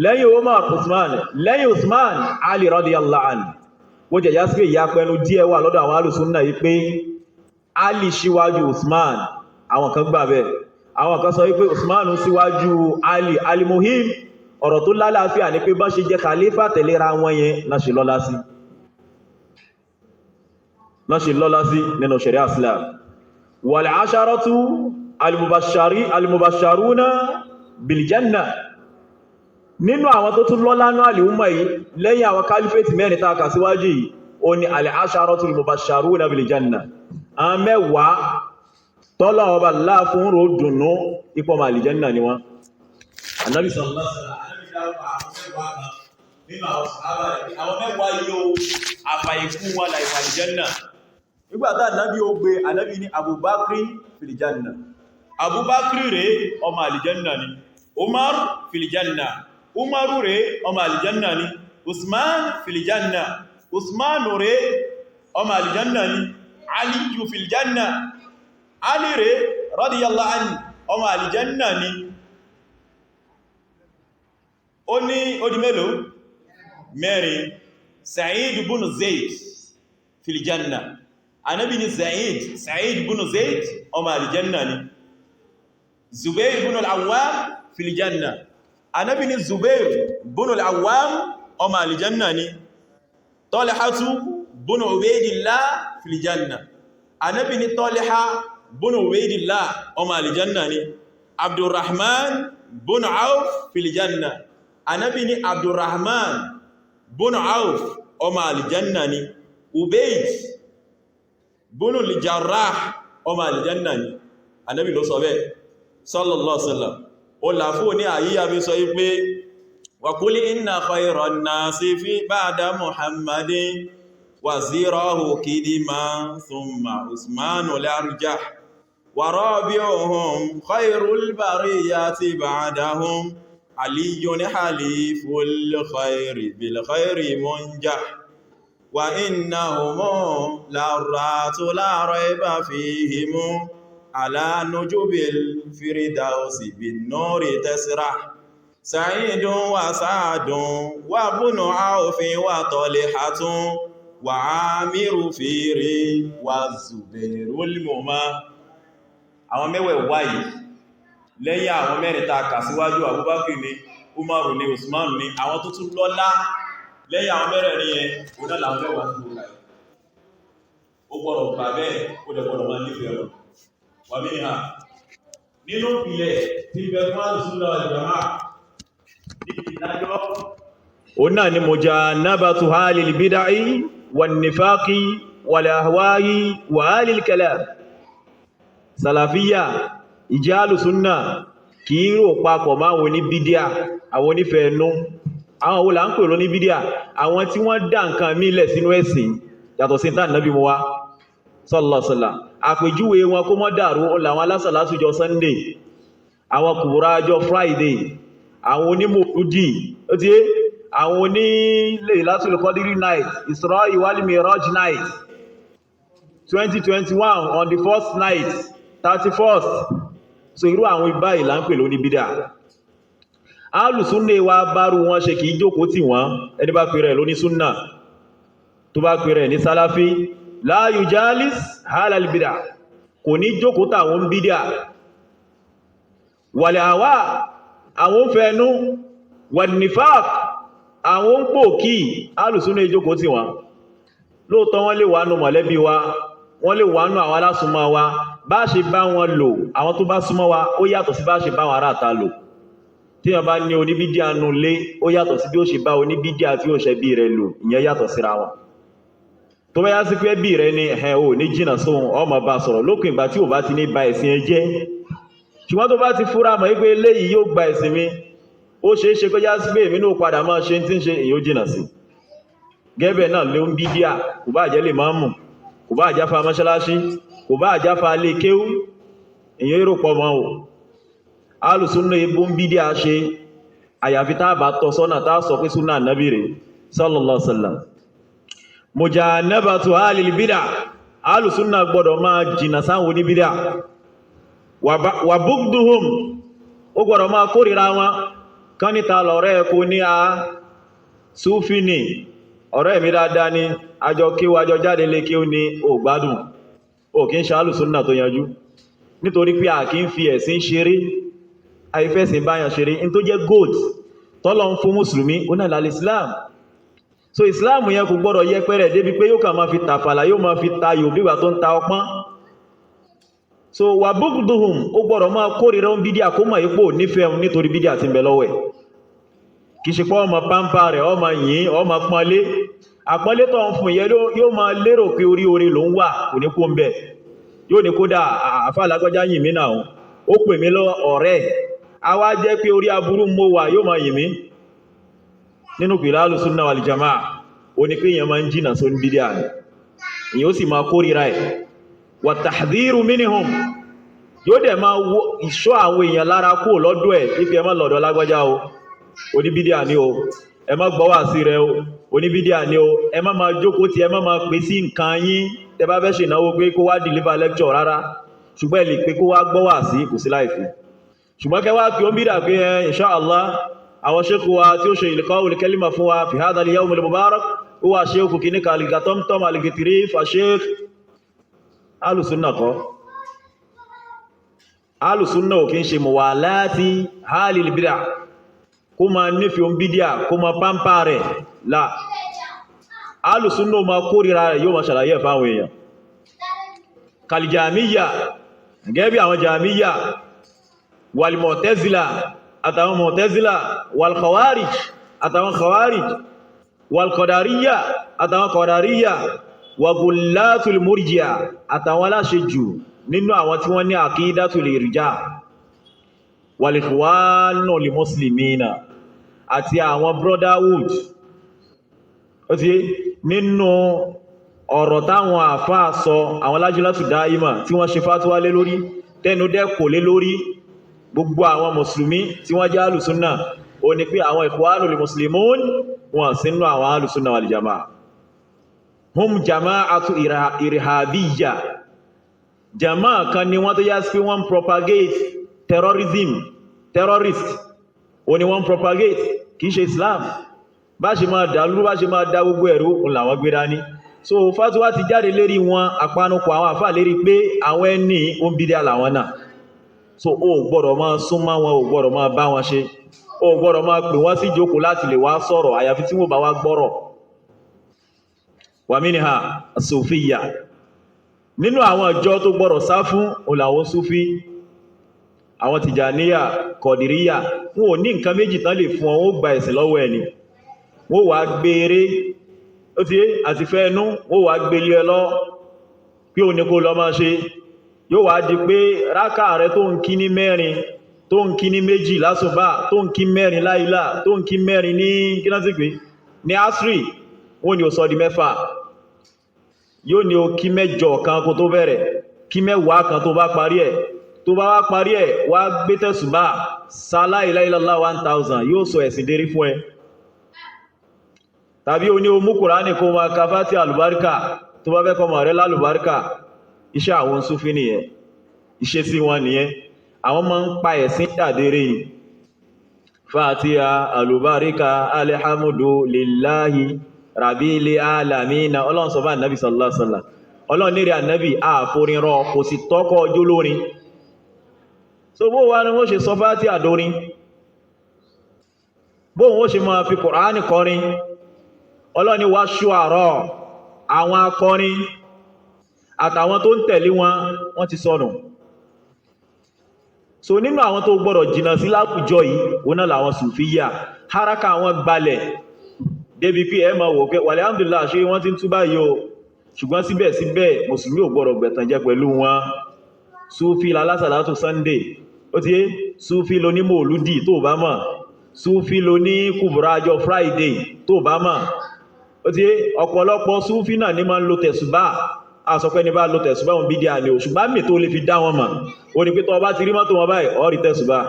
lẹ́yìn Umar Usman lẹ́yìn Usman Ali radiyallahu anhu ó jẹ́ yá sí pé ìyá pẹnu díẹ̀ wà lọ́dọ̀ àwọn alùsùnnà yìí pé Ali síwájú Usman àwọn kan gbà bẹ́ẹ̀ àwọn kan sọ wípé Usman síwájú Ali alimohim ọ̀rọ̀ tó lálàáfíà ní pé bá ṣe jẹ́ khalifa tẹ̀léra wọn yẹn náà ṣe lọ́lá sí nínú sharia Islam wal asharatu al-mubashsharuna bil janna nínú àwọn tó tún lọ́lá náà al-umma yìí lẹ́yìn àwọn caliphate mẹ́rin tá kà síwájú yìí ó ní al-asharatu al-mubashsharuna bil janna àwọn mẹ́wàá tọ́lọ̀ ọba Allah fún ro dùnú ipò ma aljanna ni wọ́n Ànábì sallallahu alaihi wasallam nínú àwọn sàhábà àwọn mẹ́wàá yóò àfàìkú wọn la ìwà aljanna nígbàtá Ànábì ó gbé Ànábì ní Abubakri fil janna Abubakri rẹ̀ ọmọ aljanna ni Umar fil janna Umaru rẹ̀ ọmọ aljanna ni Usman fil janna Usmanu rẹ̀ ọmọ aljanna ni Ali fil janna Ali rẹ̀ radiyallahu anhu ọmọ aljanna ni ó ní ó di mélòó mẹ́rin Sa'id ibn Zayd fil janna Ànábì ní Sa'id ibn Zayd ọmọ aljanna ni Zubair ibn al-Awwam fil janna Ànábì ní Zubair ibn al-Awwam ọmọ aljanna ni Talhatu ibn Ubaydillah fil janna Ànábì ní Talha ibn Ubaydillah ọmọ aljanna ni Abdurrahman ibn Auf fil janna Ànábì ní Abdurrahman ibn Auf ọmọ aljanna ni Ubayd ibn al-Jarrah ọmọ aljanna ni Ànábì ló sọ bẹ́ẹ̀ sallallahu alaihi wasallam ó làfó ní àyíyá bí sọ wípé wa qul inna khayran nasi fi ba'da Muhammadin wazirahu kidiman thumma Usmanu al-arjah wa rabi'uhum khayrul bariyati ba'dahum Aliyyun haliful khayri bil khayri munjah wa innahum larratu la rayba fihim ala nujubil firdausi bin nuri tasrah Sa'idun wa Sa'dun wa bunu Awfin wa Talhatun wa Amiru Firi wa Zubairul Muma àwọn mẹ́wẹ̀ẹ̀wá yìí lẹ́yìn àwọn mẹ́rin tá kà síwájú Abubakar ni Umaru ni Usman ni àwọn tó tún lọ́lá lẹ́yìn àwọn mẹ́rẹ̀ẹ̀rin yẹn ó náà làwọn mẹ́wàá tó lọ́lá ó gbọ́dọ̀ gbà bẹ́ẹ̀ ó dẹ̀ gbọ́dọ̀ máa nífẹ̀ẹ́ rẹ̀ wà mí ha nínú ìpìlẹ̀ tí bẹ fún àlùsùnà ìjọba ní ìdájọ́ ó náà ni mujanabatu halil bid'i wan nifaqi wal ahwa'i wa halil kalam Salafiyya ìjẹ́ àlùsùnà kì í rò papọ̀ máa wọn ní bídíà àwọn onífẹ́ ẹnu àwọn wo là ń pè lọ ní bídíà àwọn tí wọ́n dá nǹkan mílẹ̀ sínú ẹ̀sìn yàtọ̀ sí ìtàn Nábì mú wá sallallahu alaihi wasallam àpèjúwe wọn kó mọ́ dàrú làwọn alásàlásùjọ Sunday àwọn kùbúrájọ Friday àwọn onímọ̀lúdì ó ti àwọn oní Laylatul Qadri night Isra wal Miraj night 2021 on the first night 31st so irú àwọn ibá ìlà ń pè lóní bídá alùsúnnà wa bárú wọn ṣe kìí jókòó tì wọ́n ẹni bá pèrè lóní súnnà tó bá pèrè ní sálàfí la yujalis halal bídá kò ní jókòó tàwọn bídá wal hawa àwọn fẹ́nu wan nifaq àwọn pò kí alùsúnnà ìjókòó tì wọ́n lóòtọ́ wọ́n lè wà nù mọ̀lẹ́bí wa wọ́n lè wà nù àwọn alásùnmọ́ wa bá ṣe bá wọn lò àwọn tó bá súnmọ́ wa ó yàtọ̀ sí bá ṣe bá wọn ará àta lò tí wọ́n bá ní oníbídíà nù lé ó yàtọ̀ sí bí ó ṣe bá oníbídíà tí ó ṣe bí rẹ̀ lò ìyẹn yàtọ̀ síra wọn tó bá yá sí pé bí rẹ̀ ní ẹ̀hẹ́ ò ní jìnà sóhun ọmọ bá sọ̀rọ̀ lókùn ìgbà tí ò bá ti ní ba ẹ̀sìn ẹ jẹ́ ṣùgbọ́n tó bá ti fúra mọ̀ wípé eléyìí yóò gba ẹ̀sìn mi ó ṣeé ṣe kó yá sí pé èmi náà padà máa ṣe tí ń ṣe èyí ó jìnà sí gẹ́bẹ̀ náà ló ń bídíà kò bá jẹ́ lè máa mú kò bá àjáfa mọ́ṣáláṣí kò bá àjáfa lè kéwú èyàn èrò pọ̀ mọ́ ò alùsúnnà ibú ń bídíà ṣe àyàfi tá bá tọ́ sọ́nà tá sọ pé súnà Nábì rẹ̀ sallallahu alaihi wasallam mujanabatu halil bid'a alùsúnnà gbọ́dọ̀ máa jìnà sáwọn oníbídà wà bugduhum ó gbọ́dọ̀ máa kórìíra wọn kán níta lọ̀rẹ́ kò ní a súfì ní ọ̀rẹ́ mi dáadáa ni àjọ kíw àjọ jáde lé kíw ní ò gbádùn ò kí ń ṣe alùsúnnà tó yanjú nítorí pé a kì í fi ẹ̀sìn ṣeré àìfẹ́sìn báyàn ṣeré in tó jẹ́ gold tọ́lọ ń fún mùsùlùmí ó náà lálẹ́ Islam so Islam yẹn kò gbọ́dọ̀ yẹpẹrẹ débi pé yóò kà máa fi tàfàlà yóò máa fi tayò bígbà tó ń ta ọpọ́n so wà búkúdùhùn ó gbọ́dọ̀ máa kórìíra ń bídíà kó mọ̀ ipò nífẹ̀ẹ́ nítorí bídíà ti ń bẹ lọ́wọ́ ẹ̀ kì í ṣe pé ọmọ pampa rẹ̀ ọmọ yìí ọmọ pọ́nlé àpọ́nlé tó ń fún ìyẹn yóò máa lérò pé orí ló ń wà kò ní kó ń bẹ̀ yóò ní kódà àfàlágbájá yìn mí náà ó pè mí lọ ọ̀rẹ́ a wá jẹ́ pé orí aburú mo wà yóò máa yìn mí nínú pìlá Ahlus-Sunnah wal Jamā'ah ó ní pé èèyàn máa ń jìnà sóní bídíà èèyàn ó sì máa kórìíra ẹ̀ wa tahdhiru minhum yóò dẹ̀ máa ìṣọ́ àwọn èèyàn lára kó lọ́dọ̀ ẹ̀ ife ẹ má lọ́dọ̀ lágbájá o oníbídíà ni o ẹ má gbọ́ wá sí rẹ o oníbídíà ni o ẹ má máa jókòó tí ẹ má máa pè sí nǹkan yín tẹ bá fẹ́ ṣe ìnáwó pé kó wá deliver lecture rárá ṣùgbọ́n ẹ lè pé kó wá gbọ́ wá sí kò sí láìfi ṣùgbọ́n kẹ wá kí ó ń bídà pé insha Allah àwọn ṣékù wa tí ó ṣe ilqa'ul kalima fún wa fi hadha al-yawm al-mubarak ó wà ṣékù kì ní kàlìgà tọ́mtọ́m al-Ghitrif Sheikh Ahlus-Sunnah kọ́ Ahlus-Sunnah ò kí ń ṣe muwalati halil bid'ah kó ma nífẹ̀ẹ́ ohun bídíà kó ma pàmpá rẹ̀ láà Ahlus-Sunnah ma kórìíra rẹ̀ yóò ma ṣàlàyé fáwọn èèyàn kàlìjàmíyà gẹ́bí àwọn jàmíyà wal-Mu'tazila àtàwọn Mu'tazila wal-Khawarij àtàwọn Khawarij wal-Qadariyya àtàwọn Qadariyya wa Ghullatul Murji'a àtàwọn aláṣejù nínú àwọn tí wọ́n ní Aqidatul Irja' wal-Ikhwānu lil-Muslimīna àti àwọn brotherhood ó ti nínú ọ̀rọ̀ táwọn àfáà sọ àwọn Lajnatu Dā'ima tí wọ́n ṣe fátúwá lé lórí tẹnu dẹ́kò lé lórí gbogbo àwọn mùsùlùmí tí wọ́n jẹ́ Ahlus-Sunnah ó ní pé àwọn Ikhwānu lil-Muslimūn wọn sínú àwọn Ahlus-Sunnah wal Jamā'ah hum jama'atu irhabiyya jama'a kan ni wọ́n tó yá sí pé wọ́n propagate terrorist o ni wọ́n propagate kìí ṣe Islam bá ṣe máa dàlú bá ṣe máa dá gbogbo ẹ̀rú làwọn gbé dání so fatuwa ti jáde lérí wọn àpanupọ̀ àwọn àfáà lérí pé àwọn ẹni ó ń bídíà làwọn náà so o gbọ́dọ̀ máa súnmọ́ wọn o gbọ́dọ̀ máa bá wọn ṣe o gbọ́dọ̀ máa pè wọ́n sí jókòó láti lè wá sọ̀rọ̀ àyàfi tí wọ́n bá wá gbọ́rọ̀ wa minha as-Sufiyya nínú àwọn ìjọ tó gbọ́dọ̀ sá fún òlàwọ́ Sufi àwọn Tìjàníyà Kọ̀dìríyà wọn ò ní nǹkan méjì tán lè fún ọ gba ẹ̀sìn lọ́wọ́ ẹni wọ́n wà gbére ó ti àti fẹ́ ẹnu wọ́n wà gbélé ẹ lọ pé o ní kó lọ máa ṣe yóò wá di pé rákà rẹ tó ń kí ní mẹ́rin tó ń kí ní méjì lásùbá tó ń kí mẹ́rin láìlá tó ń kí mẹ́rin ní kínásígbé ní asri wọ́n ní ó sọ di mẹ́fà yóò ní o kí mẹ́jọ kan kó tó bẹ̀rẹ̀ kí mẹ́wàá kan tó bá parí ẹ̀ tó bá wá parí ẹ̀ wá gbé tẹ̀sùbá la ilaha illallah 1000 yóò sọ ẹ̀sìn dérí fún ẹ tàbí o ní o mú Kùránì kó máa ka Fátíhà àlùbáríkà tó bá fẹ́ kọmọ rẹ̀ lálùbáríkà iṣẹ́ àwọn Súfí nìyẹn iṣẹ́ sí wọn nìyẹn àwọn máa ń pa ẹ̀sìn dàdéré Fátíhà àlùbáríkà alhamdu lillahi rabbil alamina ọlọ́run sọ bá ànábì sallallahu alaihi wasallam ọlọ́run nírẹ̀ ànábì àforin rọ kò sì tọ́kọ̀ ọjọ́ lórin so bó wá ní wọ́n ṣe sọ Fátíhà àdórin bó wọ́n ṣe máa fi Kùránì kọrin ọlọ́run ní wá ṣu'ara àwọn akọrin àtàwọn tó ń tẹ̀lé wọn ti sọnù so nínú àwọn tó gbọ́dọ̀ jìnnà sí láwùjọ yìí wọn náà làwọn Sùfíyà haraka àwọn gbalẹ̀ débi pé ẹ máa wò pé alhamdulillah ṣe wọ́n ti ń túbá yìí o ṣùgbọ́n síbẹ̀síbẹ̀ mùsùlùmí ò gbọ́dọ̀ gbẹ̀tànjẹ pẹ̀lú wọn Súfí lálásàlátù Sunday ó ti yé Súfí ló ní mòlúdì tó bá mọ̀ Súfí ló ní kùbùrájọ Friday tó bá mọ̀ ó ti yé ọ̀pọ̀lọpọ̀ Súfí náà ní máa ń lo tẹ̀sùbá àsọpẹ́ ní bá lo tẹ̀sùbá wọn bídíà ni ò ṣùgbọ́n mi tó lè fi dá wọn mọ̀ ó ní pé tó bá ti rí mọ́tò wọn báyìí ó rí tẹ̀sùbá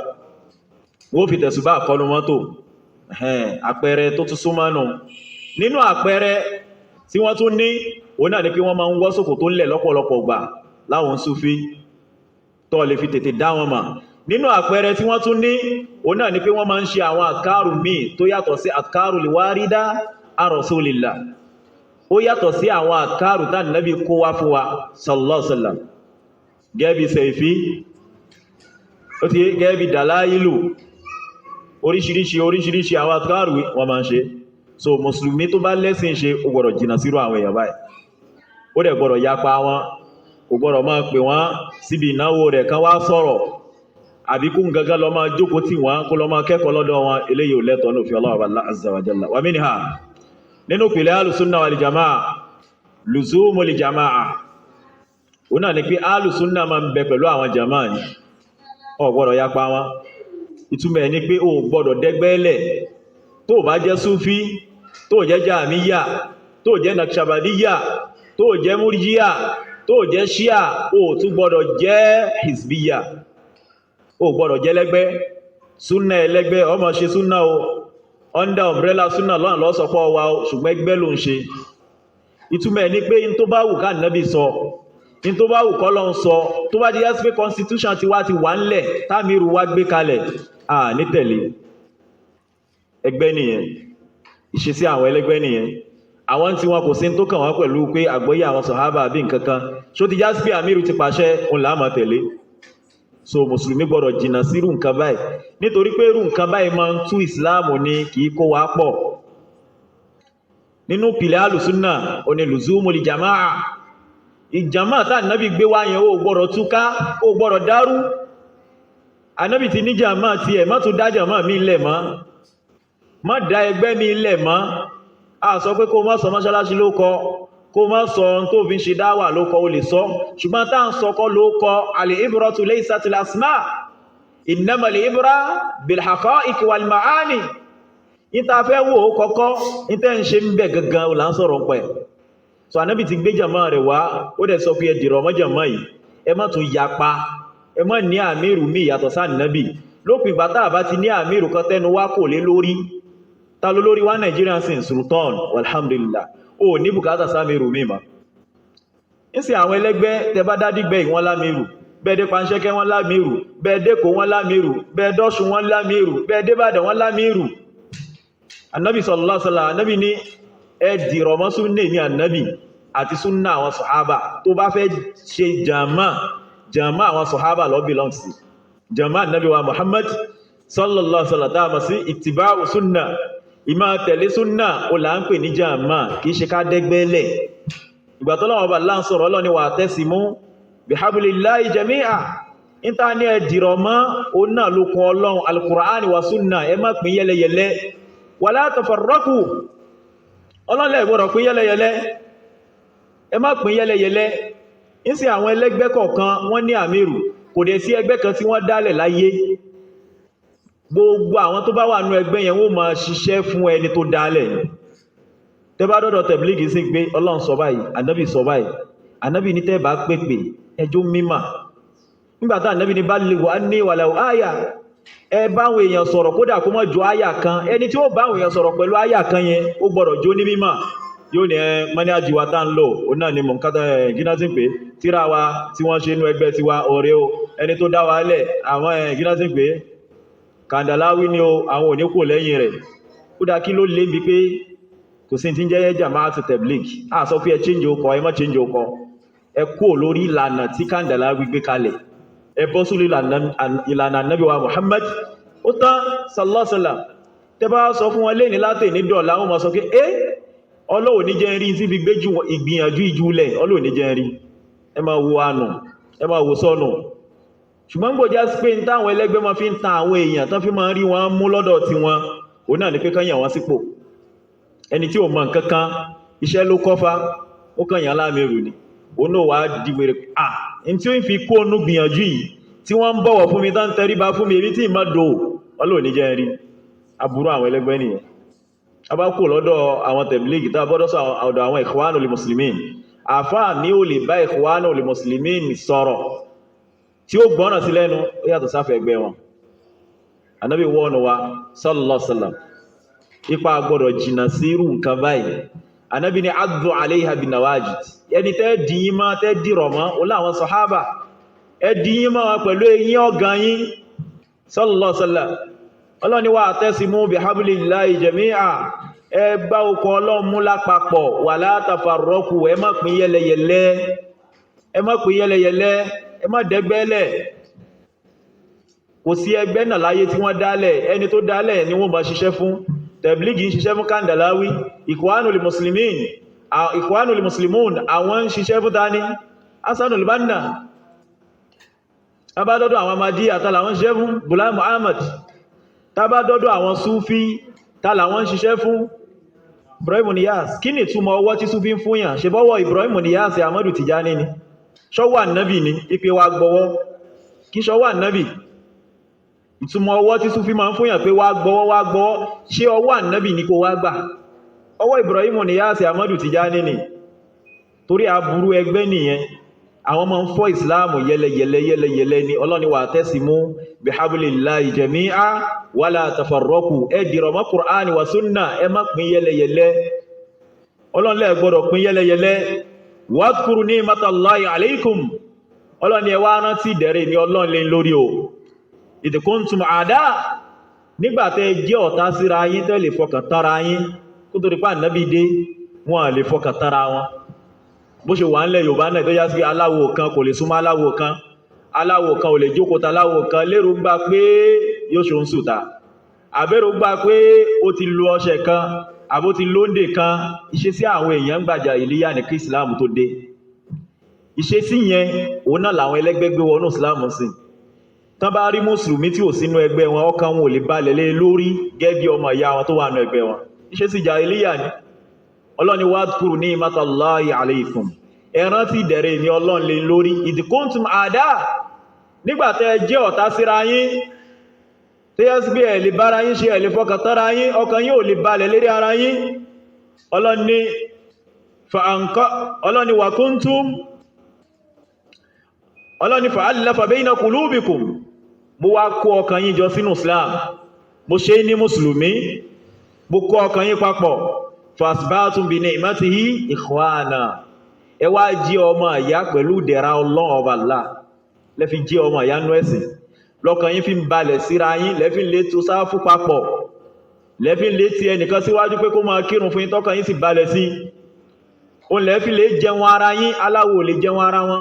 wọ́n fi tẹ̀sùbá kọlu mọ́tò àpẹẹrẹ tó tún súnmọ́ nù nínú àpẹẹrẹ tí wọ́n tún ní òun náà ni pé wọ́n máa ń wọ́ sókò tó lẹ̀ lọ́pọ̀lọpọ̀ gbà láwọn Súfí tó lè fi tètè dá wọn mọ̀ nínú àpẹẹrẹ tí wọ́n tún ní òun náà ni pé wọ́n máa ń ṣe àwọn àkárù míì tó yàtọ̀ sí àkárù lè wárídá an Rasulillah ó yàtọ̀ sí àwọn àkárù tá Nábì kó wá fún wa sallallahu alaihi wasallam gẹ́bí sẹ̀fí ó ti gẹ́bí dàláìlù oríṣiríṣi àwọn àtàrù wọ́n máa ń ṣe. So mùsùlùmí tó bá lẹ́sìn ṣe ó gbọ́dọ̀ jìnà sírò àwọn èèyàn báyìí, ó dẹ̀ gbọ́dọ̀ yapa wọn, kò gbọ́dọ̀ máa pè wọ́n síbi ìnáwó rẹ̀ kan wá sọ̀rọ̀ àbí kún gangan lọ máa jókòó tì wọ́n kó lọ máa kẹ́kọ̀ọ́ lọ́dọ̀ wọn, eléyìí ò lẹ́tọ̀ọ́ ní òfin Allah azza wa jalla. Wa minha nínú pìlẹ̀ alùsúnnà wal jamaa luzumul jamaa, ó náà ni pé alùsúnnà máa ń bẹ pẹ̀lú àwọn jamaa ni, ó gbọ́dọ̀ yapa wọn. Ìtumọ̀ ni pé ó gbọ́dọ̀ dẹ́gbẹ́lẹ̀, tó bá jẹ́ súfí, tó jẹ́ jàmíyà, tó jẹ́ nàkṣàbàdíyà, tó jẹ́ múrjíyà, tó jẹ́ ṣíà, ó tún gbọ́dọ̀ jẹ́ hizbíyà, ó gbọ́dọ̀ jẹ́ lẹ́gbẹ́. Súnnà ẹlẹ́gbẹ́, ó máa ṣe súnnà o under umbrella súnnà lọ́nà lọ́sọpọ̀ wa o, ṣùgbọ́n ẹgbẹ́ ló ń ṣe. Ìtumọ̀ ni pé in tó bá wù ká Nábì sọ, in tó bá wù k'Ọlọ́hun sọ, tó bá jẹ́ pé constitution ti wá ti wà ńlẹ̀ támìrù wá gbé kalẹ̀ ní tẹ̀lé. Ẹgbẹ́ nìyẹn, ìṣesí àwọn ẹlẹ́gbẹ́ nìyẹn. Àwọn tí wọn kò sí tó kàn wọ́n pẹ̀lú pé àgbọ́yé àwọn sàhábà bí nǹkankan, ṣó ti já sí pé àmìrù ti pàṣẹ òun là máa tẹ̀lé. So mùsùlùmí gbọ́dọ̀ jìnnà sí irú nǹkan báyìí, nítorí pé irú nǹkan báyìí máa ń tú ìsìláàmù ni, kì í kó wa pọ̀. Nínú pìlẹ̀ alùsúnnà oní luzumul jamaa, ìjàmá tá Ànábì gbé wá yẹn ó gbọ́dọ̀ túká, ó gbọ́dọ̀ dárú. Ànábì ti ní jàmá tiẹ̀, má tún dá jàmá mi lẹ̀ mọ́, má dá ẹgbẹ́ mi lẹ̀ mọ́. A sọ pé kó má sọ mọ́ṣáláṣí ló kọ, kó má sọ ohun tó fi ń ṣe dáwà ló kọ, ó lè sọ, ṣùgbọ́n tá ń sọ kọ́ ló kọ. Al-ibratu laysatil asma, innamal ibra bil haqa'iq wal ma'ani. Ìta fẹ́ wò ó kọ́kọ́, ìta ń ṣe ń bẹ̀ gangan ò là ń sọ̀rọ̀ pẹ̀. So Ànábì ti gbé jàmá rẹ̀ wá, ó dẹ̀ sọ pé ẹ dìrọ̀ mọ́ jàmá yìí, ẹ má tún yapa, ẹ má ní àmírù mi yàtọ̀ sáà Nábì. Lópin ìgbà tá bá ti ní àmírù kan tẹnu wá kò lé lórí, ta ló lórí wá Nigerian sin sultan, alhamdulillah, ó ní bùkátà sáàmìrù mímọ̀. Ìsìn àwọn ẹlẹ́gbẹ́ tẹ bá dádígbẹ́ ìwọ́n lámìrù, bẹ́ẹ̀dẹ́ Panṣẹ́kẹ́ wọ́n lámìrù, bẹ́ẹ̀dẹ́ Kò wọ́n lámìrù, bẹ́ẹ̀dọ́ṣun wọ́n lámìrù, bẹ́ẹ̀dẹ́ Ìbàdàn wọ́n lámìrù. Ànábì sallallahu alaihi wasallam, Ànábì ní ẹ dìrọ̀ mọ́ súnnà ní Ànábì àti súnnà àwọn sàhábà. Tó bá fẹ́ ṣe jàmá àwọn sàhábà ló belong sí, jàmá Ànábì wa Muhammad sallallahu alaihi wasallam, tá sí ittiba'u súnnà, ìmá tẹ̀lé súnnà ó là ń pè ní jàmá, kìí ṣe ká dẹ́gbẹ́lẹ̀. Ìgbà t'Ọlọ́run bá lá ń sọ̀rọ̀ Ọlọ́run ní wa'tasimu bihablillahi jami'a, ìta ní ẹ dìrọ̀ mọ́ ó náà lókun Ọlọ́run al-Qur'ani wa súnnà, ẹ má pín yẹlẹyẹlẹ. Wala tafarraqu, Ọlọ́run lẹ gbọ́dọ̀ pín yẹlẹyẹlẹ, ẹ má pín yẹlẹyẹlẹ. Ìsìn àwọn ẹlẹ́gbẹ́ kọ̀ọ̀kan wọ́n ní àmírù, kò dẹ̀ sí ẹgbẹ́ kan tí wọ́n dálẹ̀ láyé. Gbogbo àwọn tó bá wà nú ẹgbẹ́ yẹn wọ́n máa ṣiṣẹ́ fún ẹni tó dálẹ̀. Tẹ́ bá dọ́dọ̀ tẹ̀blígì sí pé Ọlọ́run sọ báyìí, Ànábì sọ báyìí, Ànábì ní tẹ́ bá pèpè ẹjọ́ mímà. Nígbàtá Ànábì ní balighu anni walau áyà, ẹ báwọn èèyàn sọ̀rọ̀ kódà kó mọ́ ju áyà kan, ẹni tí ó báwọn èèyàn sọ̀rọ̀ pẹ̀lú áyà kan yẹn ó gbọ́dọ̀ jó ní mímà. Yóò ní mọ́ní àjíwá tá ń lò, ó náà ni mọ̀ nkátà gíná sí pé tíra wa tí wọ́n ṣe inú ẹgbẹ́ tiwa ọ̀rẹ́ o, ẹni tó dá wa lẹ̀ àwọn gíná sí pé Kàndàláwí ni o, àwọn òní kò lẹ́yìn rẹ̀. Ó dá kí ló lé bí pé kò sí tí ń jẹ́ Jama'atu Tabligh, a sọ pé ẹ change ọkọ̀, ẹ má change ọkọ̀, ẹ kú lórí ìlànà tí Kàndàláwí gbé kalẹ̀, ẹ bọ́ sórí ìlànà Ànábì wa Muhammad. Ó tán sallallahu alaihi wasallam. Tẹ́ bá sọ fún wọn lé ní látẹ̀ ní dọ̀lá, wọ́n máa sọ pé Ọlọ́hun ní jẹ́ rí tí fi gbé ìgbìyànjú ìjúlẹ̀, Ọlọ́hun ní jẹ́ rí. Ẹ máa wo ànù, ẹ máa wo sọ́nù. Ṣùgbọ́n gbòjá sí pé ní táwọn ẹlẹ́gbẹ́ máa fi ń ta àwọn èèyàn tán fi máa rí wọn mú lọ́dọ̀ tí wọn, òun náà ní pé kán yàn wọ́n sípò. Ẹni tí ò mọ̀ nǹkankan, iṣẹ́ ló kọ́fà, ó kàn yàn láàmìrù ni. Òun náà wá dìgbèrè pé in tí ó ń fi kó nú gbìyànjú yìí, tí wọ́n ń bọ̀wọ̀ fún mi tán tẹríba fún mi, èmi tí ìmọ̀ dò, Ọlọ́hun ní jẹ́ rí. Aburú àwọn ẹlẹ́gbẹ́ nìyẹn. A bá kó lọ́dọ̀ àwọn tẹ̀blígì, tá bọ́dọ̀ sọ ọ̀dọ̀ àwọn Ikhwanul Muslimin. Àfáà ní ó lè bá Ikhwanul Muslimin sọ̀rọ̀ tí ó gbọ́nà sí lẹ́nu, ó yàtọ̀ sáfẹ́ ẹgbẹ́ wọn. Ànábì wọ́n wa sallallahu alaihi wasallam, ipa gbọ́dọ̀ jìnà sí irú nǹkan báyìí. Ànábì ní addu alayha bin nawajid, ẹni tẹ́ dìyín mọ́, tẹ́ dìrọ̀ mọ́, ó láwọn sàhábà, ẹ dìyín mọ́ wọn pẹ̀lú eyín ọ̀gàn yín sallallahu alaihi wasallam. Ọlọ́ni wa'tasimu bihablillahi jami'a, ẹ gbá okùn Ọlọ́run mú lápapọ̀, wala tafarraqu, ẹ má pín yẹlẹyẹlẹ, ẹ má pín yẹlẹyẹlẹ, ẹ má dẹ́gbẹ́lẹ̀ kò sí ẹgbẹ́ náà láyé tí wọ́n dálẹ̀ ẹni tó dálẹ̀ ni wọ́n bá ṣiṣẹ́ fún tẹ̀blígì ń ṣiṣẹ́ fún Kandalawi Ikhwanul Muslimun àwọn ń ṣiṣẹ́ fún tani Hasanul Banna tábádọ́dọ̀ àwọn Ahmadi àtàlà wọ́n ṣiṣẹ́ fún Ghulam Muhammad tábádọ́dọ̀ àwọn Sufi tàlà wọ́n ṣiṣẹ́ fún Ibrahim Niyas. Kí ni túmọ̀ ọwọ́ tí Sufi ń fún yàn ṣe bọ́wọ́ Ibrahim Niyas Ahmadu Tijani ni ṣọ́wọ́ Ànábì ni ipe wa gbọ́wọ́ kí ṣọ́wọ́ Ànábì ìtumọ̀ ọwọ́ tí Sufi máa ń fún yàn pé wá gbọ́wọ́ ṣé ọwọ́ Ànábì ní kó wá gbà ọwọ́ Ibrahim Niyas Ahmadu Tijani ni torí aburú ẹgbẹ́ nìyẹn àwọn máa ń fọ́ ìsìláàmù yẹlẹyẹlẹ ni Ọlọ́ni wà tasimu bihablillahi jami'a wala tafarraqu ẹ dìrọ̀ mọ́ Qur'ani wa sunna ẹ má pín yẹlẹyẹlẹ Ọlọ́ni lẹ gbọ́dọ̀ pín yẹlẹyẹlẹ wadhkuru ni'matallahi alaykum Ọlọ́ni ẹ wá rántí dẹ̀rẹ̀ ni Ọlọ́run lé lórí o idh kuntum a'da nígbàtẹ́ jẹ́ ọ̀tá síra yín tẹ́ lè fọkàn tara yín kó tó rí pé Ànábì dé wọn lè fọkàn tara wọn bó ṣe wà ń lẹ̀ Yorùbá náà tó yá sí aláwo kan kò lè súnmọ́ aláwo kan ò lè jókòó aláwo kan lérò gbà pé yóò ṣe ń sùta àbẹ́rò gbà pé ó ti lo ọṣẹ kan àbó ti lóńdè kan ìṣesí àwọn èèyàn gbàjà ìlíyà ní kí Islam tó dé ìṣesí yẹn òun náà làwọn ẹlẹ́gbẹ́ gbé wọnú Islam sí tán bá rí mùsùlùmí tí ò sínú ẹgbẹ́ wọn ọkàn wọn ò lè balẹ̀ lé lórí gẹ́gẹ́ bí ọmọ ìyá wọn tó wà nínú ẹgbẹ́ wọn ìṣesí ìjà ìlíyà ni Ọlọ́ni wadhkuru ni'matallahi alaykum ẹ rántí ìdẹ̀rẹ̀ ni Ọlọ́run lé lórí idh kuntum a'da nígbàtẹ́ jẹ́ ọ̀tá síra yín tí yẹ́ sí bí ẹ̀ lè bára yín ṣe ẹ̀ lè fọkàn tánra yín ọkàn yín ò lè balẹ̀ lérí ara yín Ọlọ́ni wa kuntum Ọlọ́ni fa'alafa bayna qulubikum mo wá kó ọkàn yín jọ sínú Islam mo ṣe ní mùsùlùmí mo kó ọkàn yín papọ̀ fasbatum bi ni'matihi ikhwana ẹ wá jí ọmọ ìyá pẹ̀lú dẹ̀ra Ọlọ́run ọba Allah lẹ́fi jí ọmọ ìyá nú ẹ̀sìn lọ́kàn yín fi ń balẹ̀ síra yín lẹ́fi lè tó sáfù papọ̀ lẹ́fi lè ti ẹnìkan síwájú pé kó máa kírun fún yín tọ́kàn yín sì balẹ̀ sí o lẹ́fi lè jẹun ara yín aláwo lè jẹun ara wọn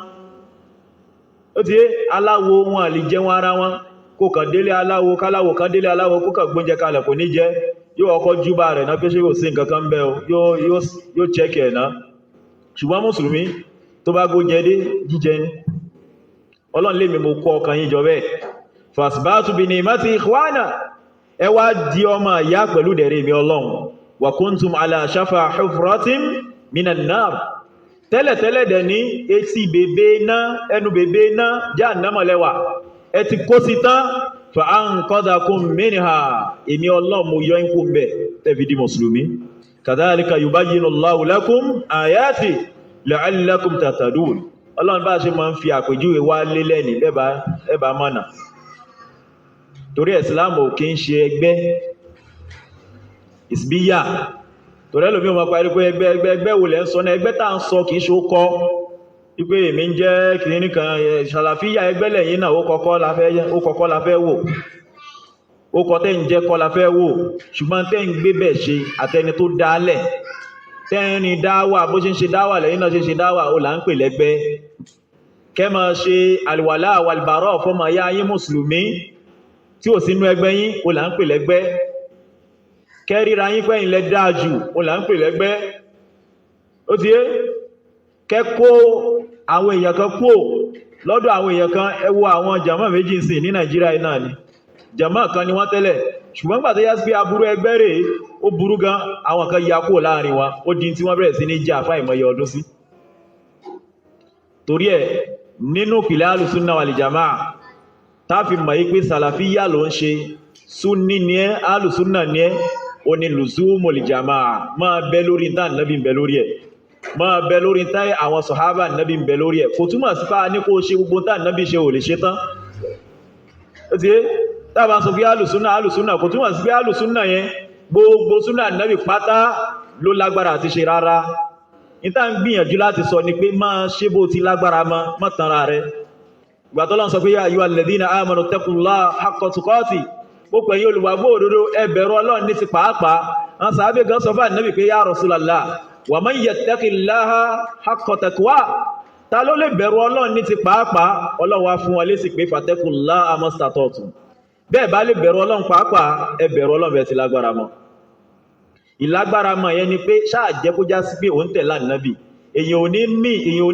ó ti yé aláwo wọn lè jẹun ara wọn kó kàn délé aláwo káláwo kan délé aláwo kó kàn gbóúnjẹ kalẹ̀ kò ní jẹ yóò ọkọ̀ júbà rẹ̀ náà pé ṣé kò sí nǹkan kan bẹ́ o yóò chẹ́kì ẹ̀ náà ṣùgbọ́n mùsùlùmí tó bá góúnjẹ dé jíjẹ ní Ọlọ́run lè mi mo kó ọkàn yín jọ bẹ́ẹ̀ fasbatu bi ni'mati ikhwana ẹ wá di ọmọ ìyá pẹ̀lú dẹ̀rẹ̀ mi Ọlọ́run wa kuntum ala shafa hufratin minan nar tẹ́lẹ̀tẹ́lẹ̀ dẹ̀ ní etí bèbè náà ẹnu bèbè náà jahannama lẹ́wà ẹ ti kó sí tán fa anqadhakum minha èmi Ọlọ́run mo yọ ikú mbẹ̀ tẹ́fi di mùsùlùmí kadhalika yubayyinu Allahu lakum ayati la'allakum tahtadun Ọlọ́run bá ṣe máa ń fi àpèjúwe wá lélẹ̀ ní ẹbà mọ́nà torí Islam ò kí ń ṣe ẹgbẹ́ ìsbíyà torí ẹlòmí o máa parí pé ẹgbẹ́ wo lẹ́ ń sọ náà ẹgbẹ́ tá ń sọ kìí ṣe ó kọ́ wípé èmi ń jẹ́ kìíní kan ṣàlàfíyà ẹgbẹ́ lẹ́yìn náà ó kọ́kọ́ la fẹ́ wò ó kọ́ tẹ́ ń jẹ́ kọ́ la fẹ́ wò ṣùgbọ́n tẹ́ ń gbé bẹ̀ ṣe àtẹni tó dálẹ̀ tẹ́ni dáwà bó ṣe ń ṣe dáwà lẹ́yìn náà ṣe dáwà ó là ń pè lẹ́gbẹ́ kẹ́ máa ṣe àlùwàlá àwàlùbárọ̀ fọ́mọ ayá yín mùsùlùmí tí ò sínú ẹgbẹ́ yín ó là ń pè lẹ́gbẹ́ kẹ́ríra yín pẹ́yìn lẹ dáájú ó là ń pè lẹ́gbẹ́ ó ti yé kẹ́kó àwọn èèyàn kan kó lọ́dọ̀ àwọn èèyàn kan ẹ wo àwọn jàmá méjì sí ní Nàìjíríà náà ni jàmá kan ni wọ́n tẹ́lẹ̀ ṣùgbọ́n gbà tó yá sí pé aburú ẹgbẹ́ rẹ̀ ó burú gan àwọn kan ya kó láàrin wa ó di tí wọ́n bẹ̀rẹ̀ sí ní jà fáì mọ́yẹ ọdún sí torí ẹ̀ nínú ìpìlẹ̀ alùsúnnà wal jamaa táàfi mọ̀ yí pé sàlàfíyà ló ń ṣe súnní ní ẹ́ alùsúnnà ní ẹ́ ó ní lùzúmùl jamaa máa bẹ lórí tá nàbí bẹ lórí ẹ̀ máa bẹ lórí tá àwọn sọ̀hábà nàbí bẹ lórí ẹ̀ kò túmọ̀ sí fáa ní kó ṣe gbogbo tá nàbí ṣe ò lè ṣe tán ó ti tábà sọ pé alùsúnnà kò túmọ̀ sí pé alùsúnnà yẹn gbogbo súnnà nàbí pátá ló lágbára àti ṣe rárá ìta ń gbìyànjú láti sọ ni pé máa ṣe bó ti lágbára mọ́ tanra rẹ̀ ìgbà tó lọ́n sọ pé yá ayyuhal ladhina amanu taqullaha haqqa tuqati ó pẹ̀yìn olùgbàgbọ́ òdodo ẹ bẹ̀rù Ọlọ́run ní ti pàápàá wọn sàábé gan sọ fún Ànábì pé ya Rasulullah wa man yattaqillaha haqqa taqwa ta ló lè bẹ̀rù Ọlọ́run ní ti pàápàá Ọlọ́run wá fún wọn lésì pé fattaqullaha mastata'tum bẹ́ẹ̀ bá lè bẹ̀rù Ọlọ́run pàápàá ẹ bẹ̀rù Ọlọ́run bẹ́ẹ̀ ti lágbára mọ́ ìlágbára mọ́ yẹn ni pé ṣáà jẹ́ kó já sí pé òun tẹ̀lé Ànábì èyàn ò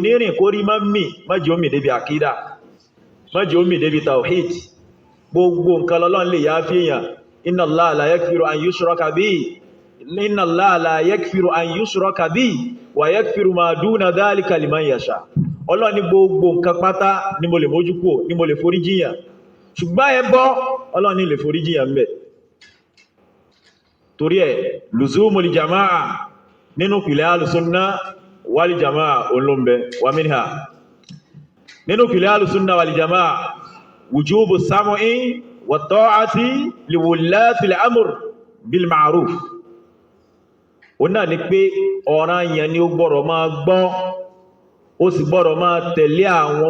ní rìn kó rí má mì má jẹ́ omi débi àkídà má jẹ́ omi débi tawhid gbogbo nǹkan lọ́lọ́run lè yá fi èèyàn inna Allaha la yakfiru an yushraka bihi inna Allaha la yakfiru an yushraka bihi wa yakfiru ma duna dhalika liman yasha Ọlọ́run ní gbogbo nǹkan pátá ni mo lè mójú kúrò ni mo lè forí jiyàn ṣùgbọ́n ẹbọ Ọlọ́run ní lè forí jiyàn ń bẹ torí ẹ̀ luzumul jama'a nínú pìlẹ̀ alùsùnná wal jama'a olóńbẹ wa minha nínú pìlẹ̀ alùsùnná wal jama'a wujubu sam'i wa ta'ati li wulati al-amr bil ma'ruf ó náà ni pé ọ̀ranyàn ni ó gbọ́dọ̀ máa gbọ́ ó sì gbọ́dọ̀ máa tẹ̀lé àwọn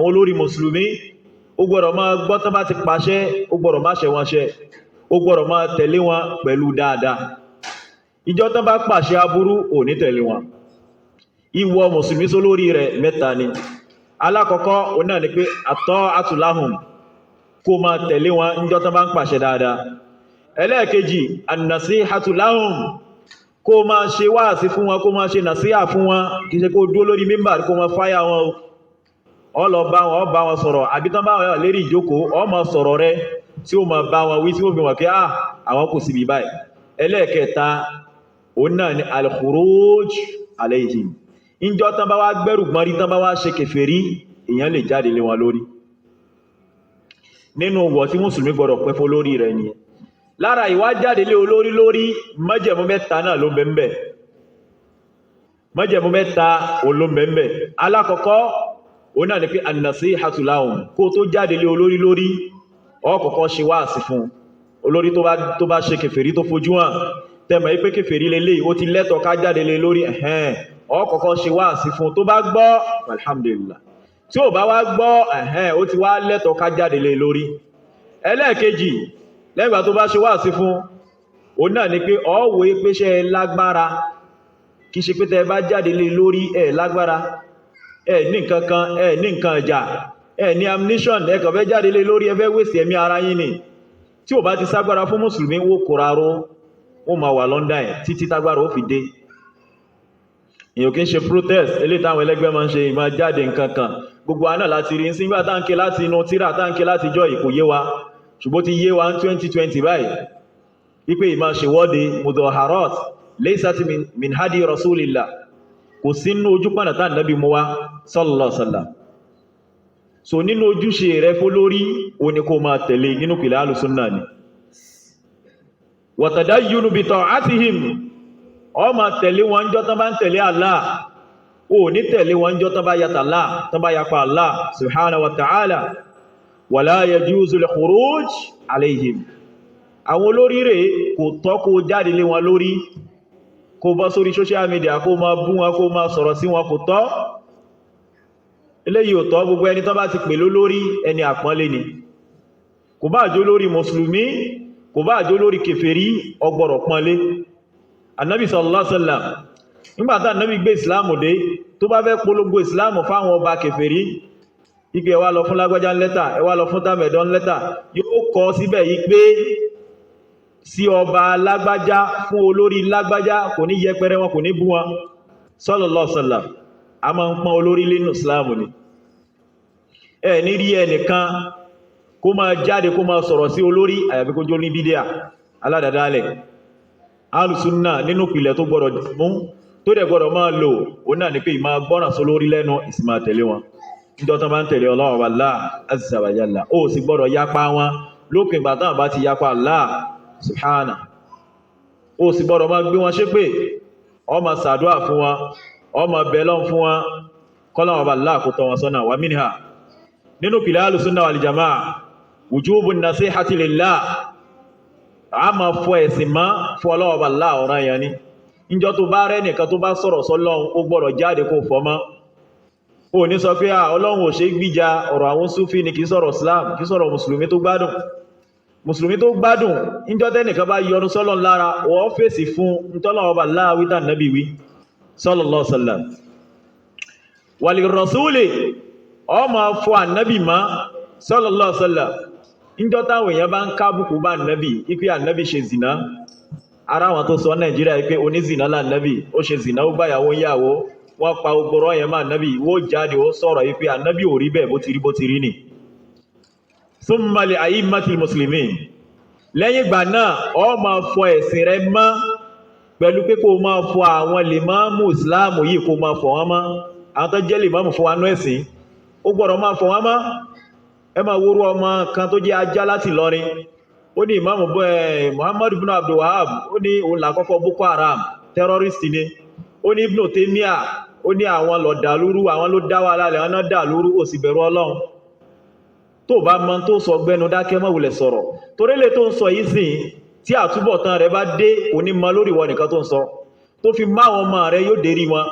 olórí mùsùlùmí ó gbọ́dọ̀ máa gbọ́ tán bá ti pàṣẹ ó gbọ́dọ̀ má ṣe wọn ṣe ó gbọ́dọ̀ máa tẹ̀lé wọn pẹ̀lú dáadáa ìjọ tán bá pàṣẹ aburú ò ní tẹ̀lé wọn ìwọ mùsùlùmí sólórí rẹ̀ mẹ́ta ni alákọ̀ọ́kọ́ ó náà ni pé at-ta'atu lahum kó máa tẹ̀lé wọn ìjọ tán bá ń pàṣẹ dáadáa ẹlẹ́ẹ̀kejì an-nasihatu lahum kó máa ṣe wáàsí fún wọn kó máa ṣe nàṣíhà fún wọn kìí ṣe kó dúró lórí mímbàr kó máa fáyà wọn ó lọ bá wọn sọ̀rọ̀ àbí tán bá wọn lérí ìjókòó ó máa sọ̀rọ̀ rẹ̀ tí ó máa bá wọn wí tí ó fi wọ́n kí àwọn kò síbi báyìí ẹlẹ́ẹ̀kẹta òun náà ni al-khuruj alayhim ìjọ tán bá wá gbẹ́rù gbọ́nrí tán bá wá ṣe kèfèrí èèyàn lè jáde lé wọn lórí nínú wọ̀ tí mùsùlùmí gbọ́dọ̀ pẹ́ fún lórí rẹ̀ nìyẹn lára ìwá jáde lé olórí lórí májẹ̀mú mẹ́ta náà ló bẹ́ẹ̀ májẹ̀mú mẹ́ta ló bẹ́ẹ̀ alákọ̀ọ́kọ́ òun náà ni pé an-nasihatu lahum kó tó jáde lé olórí lórí ó kọ́kọ́ ṣe wáàsí fún olórí tó bá ṣe kèfèrí tó fojú hàn tẹ́mọ̀ yí pé kèfèrí lélẹ̀ ó ti lẹ́tọ̀ọ́ ká jáde lé lórí ó kọ́kọ́ ṣe wáàsí fún tó bá gbọ́ alhamdulillah tí ò bá wá gbọ́ ó ti wá lẹ́tọ̀ọ́ ká jáde lé lórí ẹlẹ́ẹ̀kejì lẹ́gbà tó bá ṣe wáàsí fún òun náà ni pé ọ̀wọ̀ pẹ́ṣẹ́ lágbára kì í ṣe pé tẹ́ bá jáde lé lórí lágbára ní nǹkan kan ní nǹkan ìjà ní ammunition ẹ̀kọ̀ fẹ́ jáde lé lórí ẹfẹ́ wèsì ẹ̀mí ara yín ni tí ò bá ti ságbára fún mùsùlùmí wó kòraró wọ́n ma wà London títí tágbára ó fi dé èyàn kí ń ṣe protest eléyìí táwọn ẹlẹ́gbẹ́ máa ń ṣe ìmá jáde nǹkan kan gbogbo àná láti rí sígbà táǹkì láti inú tíra táǹkì láti jọ ìkò yé wa ṣùgbọ́n ti yé wa ní 2020 báyìí wípé ìmá ṣe wọ́de mudaharat laysat min hadi rasulillah kò sínú ojú pọ̀nà tá nàbí mú wá sallallahu alaihi wasallam so nínú ojúṣe rẹ̀ fó lórí o ní kó máa tẹ̀lé nínú pìlẹ̀ alùsùnnà ni wa tadayyunu bi ta'atihim ó máa tẹ̀lé wọn jọ́ tán bá ń tẹ̀lé Allah o ní tẹ̀lé wọn jọ́ tán bá yàtà Allah tán bá yapa Allah subhanahu wa ta'ala wala yajuzu al-khuruj alayhim àwọn olórí rẹ̀ kò tọ́ kó jáde lé wọn lórí kó bọ́ sórí social media kó máa bú wọn kó máa sọ̀rọ̀ sí wọn kò tọ́ eléyìí ò tọ́ gbogbo ẹni tán bá ti pè lórí ẹni àpọ́nlé ni kò bá jẹ́ lórí mùsùlùmí kò bá jẹ́ lórí kèfèrí ó gbọ́dọ̀ pọ́nlé Ànábì sallallahu alaihi wasallam nígbàtá Ànábì gbé ìsìláàmù dé tó bá fẹ́ polongo ìsìláàmù fáwọn ọba kèfèrí ipé ẹ wá lọ fún lágbájá lẹ́tà ẹ wá lọ fún tàmẹ̀dán lẹ́tà yóò kọ síbẹ̀ yí pé sí ọba lágbájá fún olórí lágbájá kò ní yẹpẹrẹ wọn kò ní bú wọn sallallahu alaihi wasallam a máa ń pọ́n olórí nínú ìsìláàmù ni ní rí ẹnìkan kó máa jáde kó máa sọ̀rọ̀ sí olórí àyàfi kó jó ní bídíà aládàdálẹ̀ alùsùnnà nínú pìlẹ̀ tó gbọ́dọ̀ mú tó dẹ̀ gbọ́dọ̀ máa lò ó náà ní pé ìmá gbọ́nà só lórí lẹ́nu ìsìmá tẹ̀lé wọn níjọ́ tán bá ń tẹ̀lé Ọlọ́run Allah azza wa jalla ó sì gbọ́dọ̀ yapa wọn lópin ìgbà tán bá ti yapa Allah subhana ó sì gbọ́dọ̀ máa gbé wọn ṣépè ó máa ṣàdúà fún wọn ó máa bẹ̀lọ́n fún wọn kọ́lọ́run Allah kó tọ́ wọn sọ́nà wa minha nínú pìlẹ̀ alùsùnnà wal jamaa wujubun nasihati lillah a máa fọ ẹ̀sìn mọ́ fún Ọlọ́run Allah ọ̀ràn yẹn ni níjọ́ tó bá rẹ́ nìkan tó bá sọ̀rọ̀ sọ́lọ́run ó gbọ́dọ̀ jáde kó fọ́ mọ́ ó ní sọ pé Ọlọ́run ò ṣe gbíjà ọ̀rọ̀ àwọn Súfí ni kìí sọ̀rọ̀ Islam kìí sọ̀rọ̀ mùsùlùmí tó gbádùn níjọ́ tẹ́nìkan bá yọnu sọ́lọ́run lára wọ́n fèsì fún ntọ́lọ́run Allah wí tàn nábì wí sallallahu alaihi wasallam wal rasuli ó máa fọ ànábì mọ́ sallallahu alaihi wasallam níjọ́ táwọn èèyàn bá ń kábùkù bá ànábì ipe ànábì ṣe zìnà ara wọn tó sọ Nàìjíríà pé onízìnà lànábì ó ṣe zìnà ó gbáyàwó yàwó wọ́n pa ogboro yẹn má ànábì wó jáde ó sọ̀rọ̀ pé ànábì ò rí bẹ́ẹ̀ bó ti rí ni thumma li a'immatil muslimin lẹ́yìn ìgbà náà ó máa fọ ẹ̀sìn rẹ mọ́ pẹ̀lú pé kó máa fọ àwọn lèmọ́mù ìsìláàmù yìí kó máa fọ wọ́n mọ́ àwọn tó jẹ́ lèmọ́mù fún wa nú ẹ̀sìn ó gbọ́dọ̀ máa fọ wọ́n mọ́ ẹ máa wúrú ọmọ kan tó jẹ́ ajá láti Ìlọrin ó ní ìmáàmù Muhammad ibn Abdul Wahab ó ní òun làkọ́kọ́ Boko Haram terrorist ni ó ní Ibn Taymiyyah ó ní àwọn ló dàlúrú àwọn ló dá wàhálà lẹ̀ wọ́n dàlúrú ó sì bẹ̀rù Ọlọ́run tó bá mọ̀ tó sọ gbẹ́nu dákẹ́ má wulẹ̀ sọ̀rọ̀ torí lè tó ń sọ yìí sìn tí àtúbọ̀tán rẹ̀ bá dé kò ní mọ lórí wọn nìkan tó ń sọ tó fi má wọn ọmọ rẹ̀ yóò dérí wọn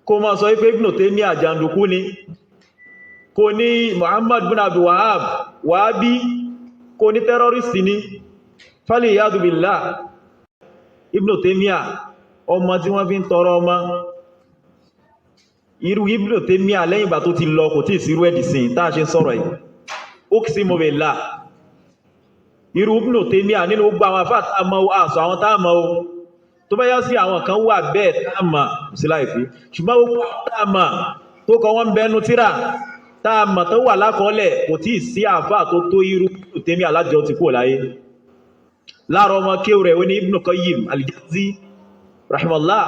kó máa sọ wípé Ibn Taymiyyah jàǹdùkú ni kò ní Muhammad bin Abdul Wahab Wahhabi kò ní tẹ́rọrìsì ni fali yadu billah Ibn Taymiyyah ọmọ tí wọ́n fi ń tọrọ ọmọ irú Ibn Taymiyyah lẹ́yìn ìgbà tó ti lọ kò tí ì sí irú ẹ̀dìsìn táà ṣe ń sọ̀rọ̀ yìí uqsimu billah irú Ibn Taymiyyah nínú gbogbo àwọn àfáà táàmọ́ àṣọ àwọn táàmọ́ o tó bá yá sí àwọn kan wà bẹ́ẹ̀ táàmà sí láìfí ṣùgbọ́n gbogbo táàmà tó kọ wọ́n bẹnu tíra táàmà tó wà lákọọ́lẹ̀ kò tí ì sí àfáà tó tó irú Ibn Taymiyyah alájọ ti kúrò láyé láàrọ̀ ọmọ kéwù rẹ̀ ó ní Ibn Qayyim al-Jawzi rahimahullah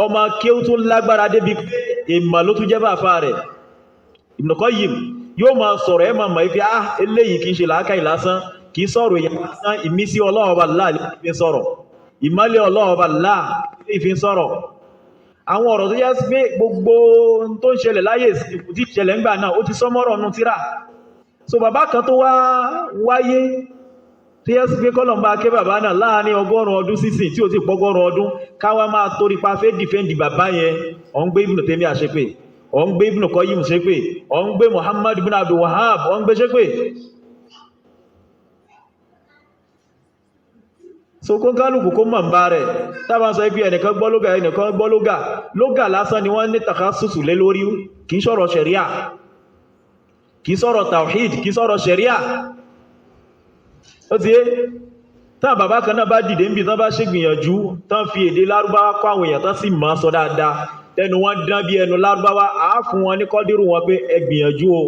ọmọ kéwù tó lágbára débi pé ìmọ̀ ló tún jẹ́ bá àfáà rẹ̀ Ibn Qayyim yóò máa sọ̀rọ̀ ẹ máa mọ̀ ife eléyìí kìí ṣe làákàyè lásán kìí sọ̀rọ̀ èèyàn lásán ìmísí Ọlọ́run Ọba Allah fi ń sọ̀rọ̀ ìmọ́lẹ̀ Ọlọ́run Ọba Allah fi ń sọ̀rọ̀ àwọn ọ̀rọ̀ tó yá sí pé gbogbo tó ń ṣẹlẹ̀ láyé ìsìnkú tí ìṣẹ̀lẹ̀ ńgbà náà ó ti sọmọ́rọ̀ nù tíra so bàbá kan tó wá wáyé tó yá sí pé kọ́lọ̀mbà ké bàbá náà láàrin 100 ọdún sísìn tí ó ti pọ́gọ́rùn ọdún káwá máa torí pa fẹ́ dìfẹ́ndì bàbá yẹn ó ń gbé Ibn Taymiyyah ṣépè ó ń gbé Ibn Qayyim ṣépè ó ń gbé Muhammad ibn Abdul Wahhab ó ń gbé ṣépè so kó kálùkù kó mọ̀ ń bá rẹ̀ tábà sọ ibi ẹnìkan gbọ́ lógà ẹnìkan gbọ́ lógà lásán ni wọ́n ní takásùsù lé lórí kìí sọ̀rọ̀ ṣẹ̀ríà kìí sọ̀rọ̀ tawhid kìí sọ̀rọ̀ ṣẹ̀ríà ó ti yé tán bàbá kan náà bá dìde ń bí tán bá ṣe gbìyànjú tán fi èdè lárúbáwá kọ́ àwọn èèyàn tán sì máa sọ dáadáa tẹnu wọn dán bí ẹnu lárúbáwá àá fún wọn ní kọ́dírù wọn pé ẹ gbìyànjú o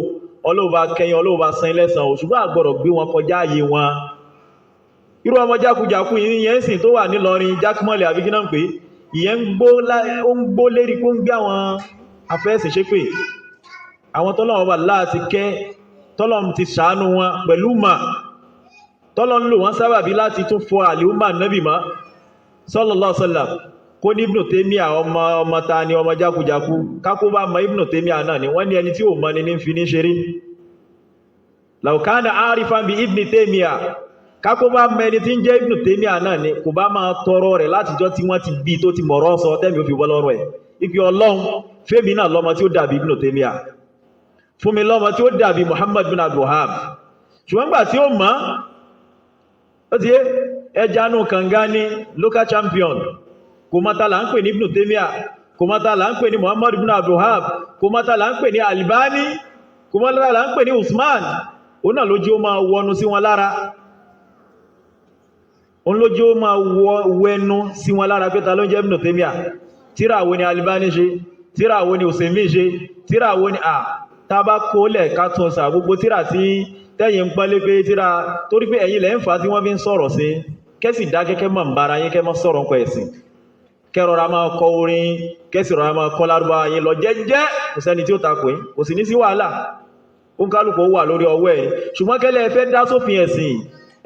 ọlọ́ọ̀bá kẹyìn ọlọ́ọ̀bá san lẹ́san o ṣùgbọ́n àgbọ̀rọ̀ gbé wọn kọjá ààyè wọn irú ọmọ jákujàku ìyẹn sì tó wà nílọrin jákmọ́lẹ̀ àbíkí náà pé ìyẹn ń gbó lérí kó ń gbé àwọn afẹ́ẹ̀sìn ṣépè àwọn tọ́lọ́run Ọba Allah ti kẹ́ tọ́lọ́run ti ṣàánú wọn pẹ̀lú mà tọ́lọ́run lò wọ́n sábàbí láti tún fọ àlìúmà nábì mọ́ sallallahu alaihi wasallam kó ní Ibn Taymiyyah ọmọ ta ni ọmọ jákujàku kákó bá mọ Ibn Taymiyyah náà ni wọ́n ní ẹni tí ò mọ́ ni ní fi ní ṣeré law kana arifan bi Ibn Taymiyyah kákó bá mẹni tí ń jẹ́ Ibn Taymiyyah náà ni kò bá máa tọrọ rẹ̀ látijọ́ tí wọ́n ti bí tó ti mọ̀rọ̀ sọ tẹ́mi ò fi wọ́lọ́rọ̀ ẹ̀ ipi Ọlọ́run fẹ́mi náà lọ́mọ tí ó dàbí Ibn Taymiyyah fún mi lọ́mọ tí ó dàbí Muhammad bin Abdul Wahhab ṣùgbọ́n gbà tí ó mọ̀ ó ti ẹja nù kànga ní local champion kò mọ́ta là ń pè ní Ibn Taymiyyah kò mọ́ta là ń pè ní Muhammad bin Abdul Wahhab kò mọ́ta là ń pè ní Albani kò mọ́ta là ń pè ní Usman òun náà lójú ó máa wọnú sí wọn lára òun lójú ó máa wẹnu sí wọn lára pé ta ló ń jẹ́ Ibn Taymiyyah tíra wo ni Albani ṣe tíra wo ni Usaymin ṣe tíra wo ni tàbá kó lẹ̀ ká tún sà gbogbo tíra tí tẹ́yìn ń pọ́nlé pé tíra torí pé ẹ̀yin lẹ́ ń fa tí wọ́n fi ń sọ̀rọ̀ sí kẹ́sì dákẹ́kẹ́ mọ̀ ń bára yín kẹ́ mọ́ sọ̀rọ̀ nǹkan ẹ̀sìn kẹ́rọra máa kọ orin kẹ́sì rọra máa kọ lárúbáwá yín lọ jẹ́jẹ́ kò sẹ́ni tí ó takò yín kò sì ní sí wàhálà ó ń kálùkù wà lórí ọwọ́ ẹ̀ ṣùgbọ́n kẹ́lẹ́ ẹ fẹ́ dá sófin ẹ̀sìn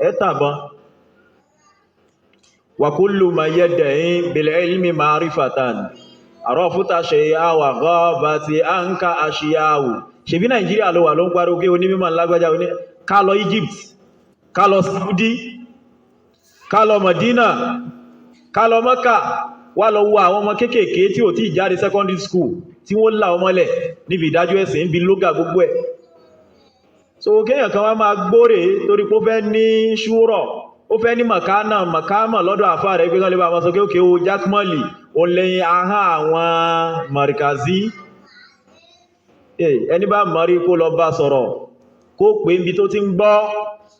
ẹ̀ tàbọn wa kullu ma yadda'i bil ilmi ma'rifatan arafuta shay'a wa ghabati anka ashiyahu ṣe bí Nàìjíríà ló wà ló ń parí ogé onímọ̀ lágbàjá oní ká lọ Egypt ká lọ Saudi ká lọ Medina ká lọ Mecca wá lọ wo àwọn ọmọ kéékèèké tí ò tí jáde secondary school tí wọ́n là ọmọlẹ̀ níbi ìdájọ́ ẹ̀sìn ń bi lógà gbogbo ẹ̀ so kéèyàn kan wá máa gbóre torí pé ó fẹ́ ní ṣúrọ̀ ó fẹ́ ní makama lọ́dọ̀ àfá rẹ̀ pé kán lè bá wọn sọ pé òkè o jákmọ́lì o lẹ́yìn ahá àwọn markazi ẹni bá mọ̀rí kó lọ bá sọ̀rọ̀ kó pé ibi tó ti ń gbọ́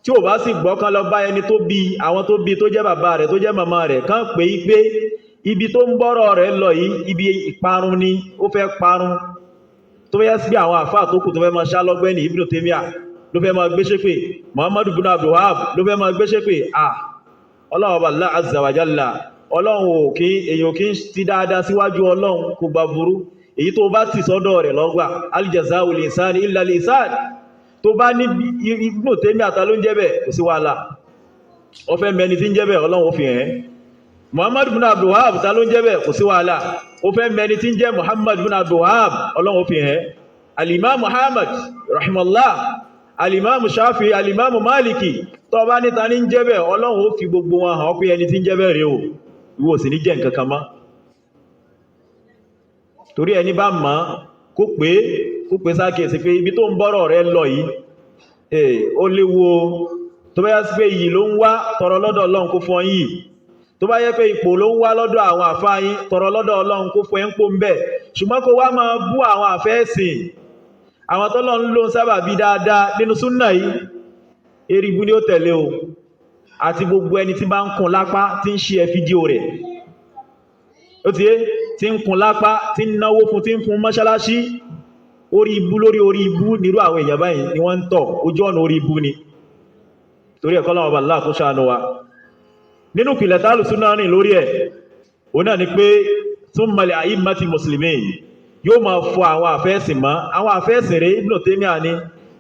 tí ò bá sì gbọ́ kán lọ bá ẹni tó bí àwọn tó bí tó jẹ́ bàbá rẹ̀ tó jẹ́ màmá rẹ̀ kán pé pé ibi tó ń bọ́rọ̀ rẹ̀ lọ yìí ibi ìparun ni ó fẹ́ parun tó fẹ́ sí àwọn àfáà tó kù tó fẹ́ máa ṣá lọ́gbẹ́ ní Ibn Taymiyyah ló fẹ́ máa gbé ṣépè Muhammadu bin Abdul Wahhab ló fẹ́ máa gbé ṣépè Ọlọ́run Allah azza wa jalla Ọlọ́run èyàn kí ti dáadáa síwájú Ọlọ́run kò gbà burú èyí tó bá ti sọ́dọ̀ rẹ̀ lọ́gbà al-jazā'u lil-insāni illā al-ihsān tó bá ní Ibn Taymiyyah àtà ló ń jẹ́ bẹ̀ kò sí wàhálà ó fẹ́ mẹni tí ń jẹ́ bẹ̀ Ọlọ́run ó fi hàn Muhammad bin Abdul Wahhab ta ló ń jẹ́ bẹ̀ kò sí wàhálà ó fẹ́ mẹni tí ń jẹ́ Muhammad bin Abdul Wahhab Ọlọ́run ó fi hàn al-Imām Muhammad rahimahullah al-Imām Shafi'i al-Imām Maliki tó bá níta ní ń jẹ́ bẹ̀ Ọlọ́run ó fi gbogbo wọn hàn pé ẹni tí ń jẹ́ bẹ̀ rẹ̀ o ìwọ sì ní jẹ́ nǹkan kan mọ́ torí ẹni bá mọ̀ kó pé sákèsí pé ibi tó ń bọ́rọ̀ rẹ̀ lọ yìí ó léwu tó bá yá sí pé yìí ló ń wá tọrọ lọ́dọ̀ Ọlọ́run kó fún yìí tó bá yẹ pé ipò ló ń wá lọ́dọ̀ àwọn àfáà yín tọrọ lọ́dọ̀ Ọlọ́run kó fún ẹ ń pò ń bẹ̀ ṣùgbọ́n kó wá máa bú àwọn àfẹ́ẹ̀sìn àwọn tọ́lọ́run ló ń sábà bí dáadáa nínú súnnà yìí eribu ni ó tẹ̀lé o àti gbogbo ẹni tí bá ń kùn lápá tí ń ṣe fídíò rẹ̀ ó ti yé tí ń kùn lápá tí ń náwó fún tí ń fún mọ́ṣáláṣí orí ibú lórí orí ibú nírú àwọn èèyàn báyìí ni wọ́n ń tọ̀ ojú ọ̀nà orí ibú ni torí ẹ̀kọ́ láwọn Allah kó ṣàánú wa nínú pìlẹ̀ tààlù súnà rìn lórí ẹ̀ òun náà ni pé thumma li a'immati muslimin yóò máa fọ àwọn àfẹ́ẹ̀sìn mọ́ àwọn àfẹ́ẹ̀sìn rẹ̀ Ibn Taymiyyah ni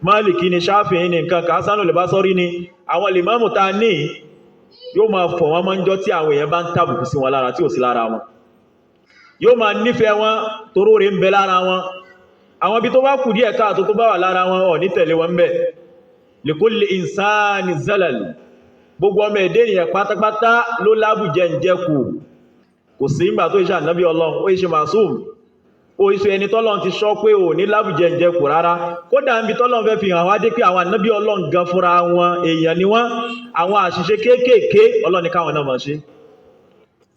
Maliki ni Shafi'i ni nǹkan kan Hasan al-Basri ni àwọn lèmọ́mù ta ní yóò máa fọ̀ wọ́n mọ́ ń jọ tí àwọn èèyàn bá ń tàbùkù sí wọn lára tí ò sí lára wọn yóò máa nífẹ̀ẹ́ wọn toró rẹ̀ ń bẹ lára wọn àwọn ibi tó bá kù díẹ̀ káàtó tó bá wà lára wọn ò ní tẹ̀lé wọn bẹ̀ likulli insani zalal gbogbo ọmọ ẹ̀dẹ́ ènìyàn pátápátá ló lábùjẹ ìjẹkù kò sí ìgbà tó iṣẹ́ ànábí Ọlọ́run ó iṣẹ́ masum ó iṣẹ́ ẹni tọ́lọ́run ti sọ pé ò ní lábùjẹ ìjẹkù rárá kódà ń bí tọ́lọ́run fẹ́ fi hàn wá dé pé àwọn ànábí Ọlọ́run gan fúnra wọn èèyàn ni wọ́n àwọn àṣìṣe kéékèèké Ọlọ́run ní káwọn náà máa ṣe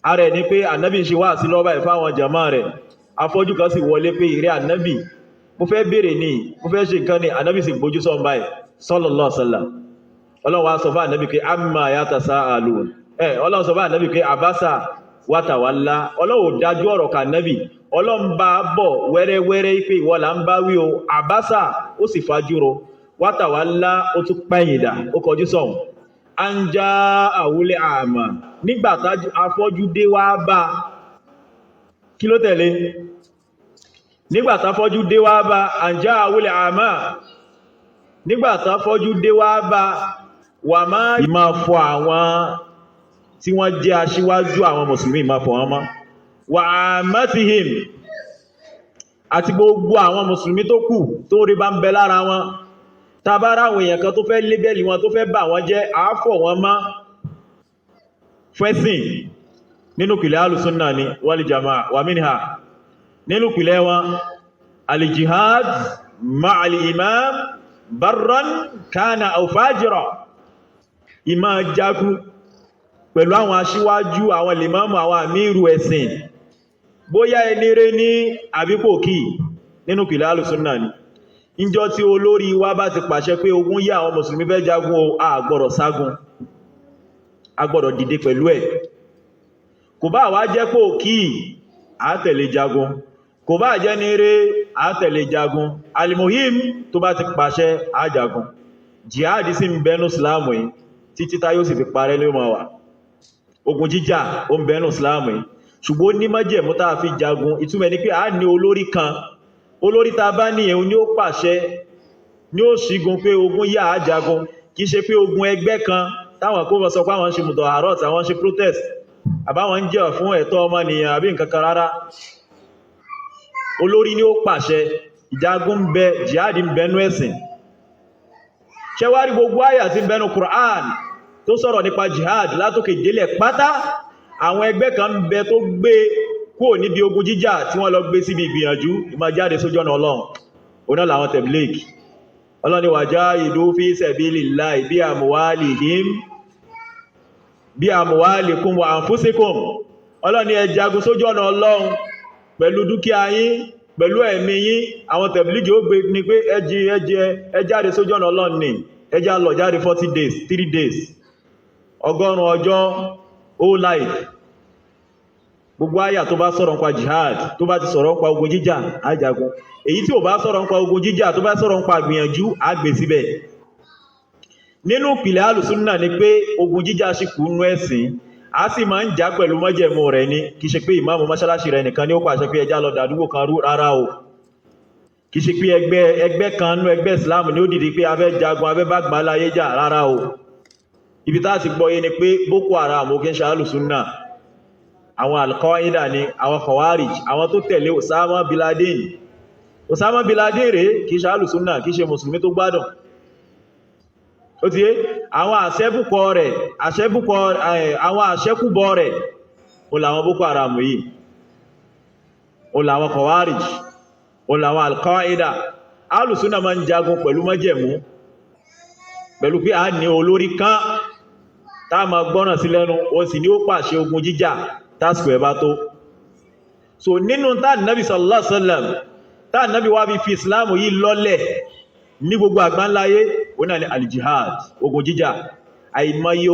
ara ẹ̀ ni pé ànábì ń ṣe wá sí lọ́wọ́ ìfáwọn jàmá rẹ̀ afọ́jú kan sì wọlé pé ìrẹ́ ànábì mo fẹ́ béèrè ní mo fẹ́ ṣe nǹkan ní ànábì sì gbójú sọ́n báyìí sallallahu alaihi wasallam Ọlọ́run wá sọ fún ànábì pé amma yatasaalun Ọlọ́run sọ fún ànábì pé abasa wa tawalla Ọlọ́run dájú ọ̀rọ̀ kan ànábì Ọlọ́run bá bọ̀ wẹ́rẹ́wẹ́rẹ́ pé ìwọ là ń bá wí o abasa ó sì fajúro wa tawalla ó tún pẹ̀yìndà ó kọjú sọ́hùn anja àwúlé àmà nígbàtá afọ́jú dé wá bá kí ló tẹ̀lé nígbàtá afọ́jú dé wá bá anja àwúlé àmà nígbàtá afọ́jú dé wá bá wà máa ìmá fọ àwọn tí wọ́n jẹ́ aṣíwájú àwọn mùsùlùmí ìmá fọ wọn mọ́ wà àmátihìm àti gbogbo àwọn mùsùlùmí tó kù tó rí bá ń bẹ lára wọn tàbára àwọn èèyàn kan tó fẹ́ lébẹ̀lì wọn tó fẹ́ bà wọ́n jẹ́ àáfọ̀ wọn mọ́ fẹ́sìn nínú pìlẹ̀ alùsùnnà ni wal jamaa wa minha nínú pìlẹ̀ wọn al-jihad ma'al imam barran kana aw fajira ìmá jagun pẹ̀lú àwọn aṣíwájú àwọn limamu àwọn àmírù ẹ̀sìn bóyá ẹni rẹ̀ ní àbípòkì nínú pìlẹ̀ alùsùnnà ni ìjọ tí olórí wa bá ti pàṣẹ pé ogun yá àwọn mùsùlùmí fẹ́ jagun a gbọ́dọ̀ ságun a gbọ́dọ̀ dìde pẹ̀lú ẹ̀ kò bá wá jẹ́ pò kí a tẹ̀lé jagun kò bá jẹ́ ní rẹ̀ a tẹ̀lé jagun alimohim tó bá ti pàṣẹ a jagun jihad sí ń bẹnu islamu yìí títí tá yóò sì fi parẹ́ ló máa wà ogun jíjà ó ń bẹnu islamu yìí ṣùgbọ́n ní májẹ̀mú tá a fi jagun ìtumọ̀ ní pé a ní olórí kan olórí ta bá ní ẹ̀hún ni ó pàṣẹ ní ó ṣígun pé ogun yá àjágun kì í ṣe pé ogun ẹgbẹ́ kan táwọn kó mọ́ sọ pé àwọn ṣe mùtọ̀ àárọ̀ tàwọn ṣe protest àbáwọn ń jà fún ẹ̀tọ́ ọmọnìyàn àbí nǹkan kan rárá olórí ni ó pàṣẹ ìjagun ń bẹ jihad ń bẹnu ẹ̀sìn ṣẹwárí gbogbo àyà tí ń bẹnu Qur'an tó sọ̀rọ̀ nípa jihad látòkè délẹ̀ pátá àwọn ẹgbẹ́ kan ń bẹ tó gbé kúrò níbi ogun jíjà tí wọ́n lọ gbé síbi ìgbìyànjú ìmá jáde sójú ọ̀nà Ọlọ́run oná làwọn tẹ̀blígì Ọlọ́run ni wajahidu fi sabilillahi bi amwalihim bí amwalikum wa anfusikum ọlọ́ni ẹ jagun sójú ọ̀nà Ọlọ́run pẹ̀lú dúkìá yín pẹ̀lú ẹ̀mí yín àwọn tẹ̀blígì ó gbé ní pé ẹ jáde sójú ọ̀nà Ọlọ́run ní ẹ já lọ jáde 40 days 3 days 100 ọjọ́ all life gbogbo àyà tó bá sọ̀rọ̀ nípa jihad tó bá ti sọ̀rọ̀ nípa ogun jíjà á jagun èyí tí ò bá sọ̀rọ̀ nípa ogun jíjà tó bá sọ̀rọ̀ nípa gbìyànjú á gbé síbẹ̀ nínú ìpìlẹ̀ alùsúnnà ni pé ogun jíjà ṣì kù nú ẹ̀sìn a sì máa ń jà pẹ̀lú májẹ̀mú rẹ̀ ni kì í ṣe pé ìmáàmù mọ́ṣáláṣí rẹ̀ nìkan ni ó pàṣẹ pé ẹjá lọ dàdúgbò kan rú rárá o kì í ṣe pé ẹgbẹ́ kan nú ẹgbẹ́ Islam ni ó dìde pé a fẹ́ jagun a fẹ́ bá gbà láyé jà rárá o ibi tá a ti gbọ́ yé ni pé Boko Haram ó kí ń ṣe alùsúnnà àwọn Al-Qaeda ni àwọn Khawarij àwọn tó tẹ̀lé Osama bin Laden rẹ̀ kì í ṣe alùsúnnà kì í ṣe mùsùlùmí tó gbádùn ó ti yé àwọn àṣẹ́bùkọ rẹ̀ àwọn àṣẹ́kùbọ̀ rẹ̀ o làwọn Boko Haram yìí o làwọn Khawarij o làwọn Al-Qaeda alùsúnnà máa ń jagun pẹ̀lú májẹ̀mú pẹ̀lú pé a ní olórí kan tá ma gbọ́ràn sí lẹ́nu o sì ní ó pàṣẹ ogun jíjà tásìkò ẹ̀bá tó so nínú tá Nábì sallallahu alaihi wasallam tá Nábì wá fi Islam yìí lọ́lẹ̀ ní gbogbo àgbáńláyé ó náà ni al-jihad ogun jíjà àìmọye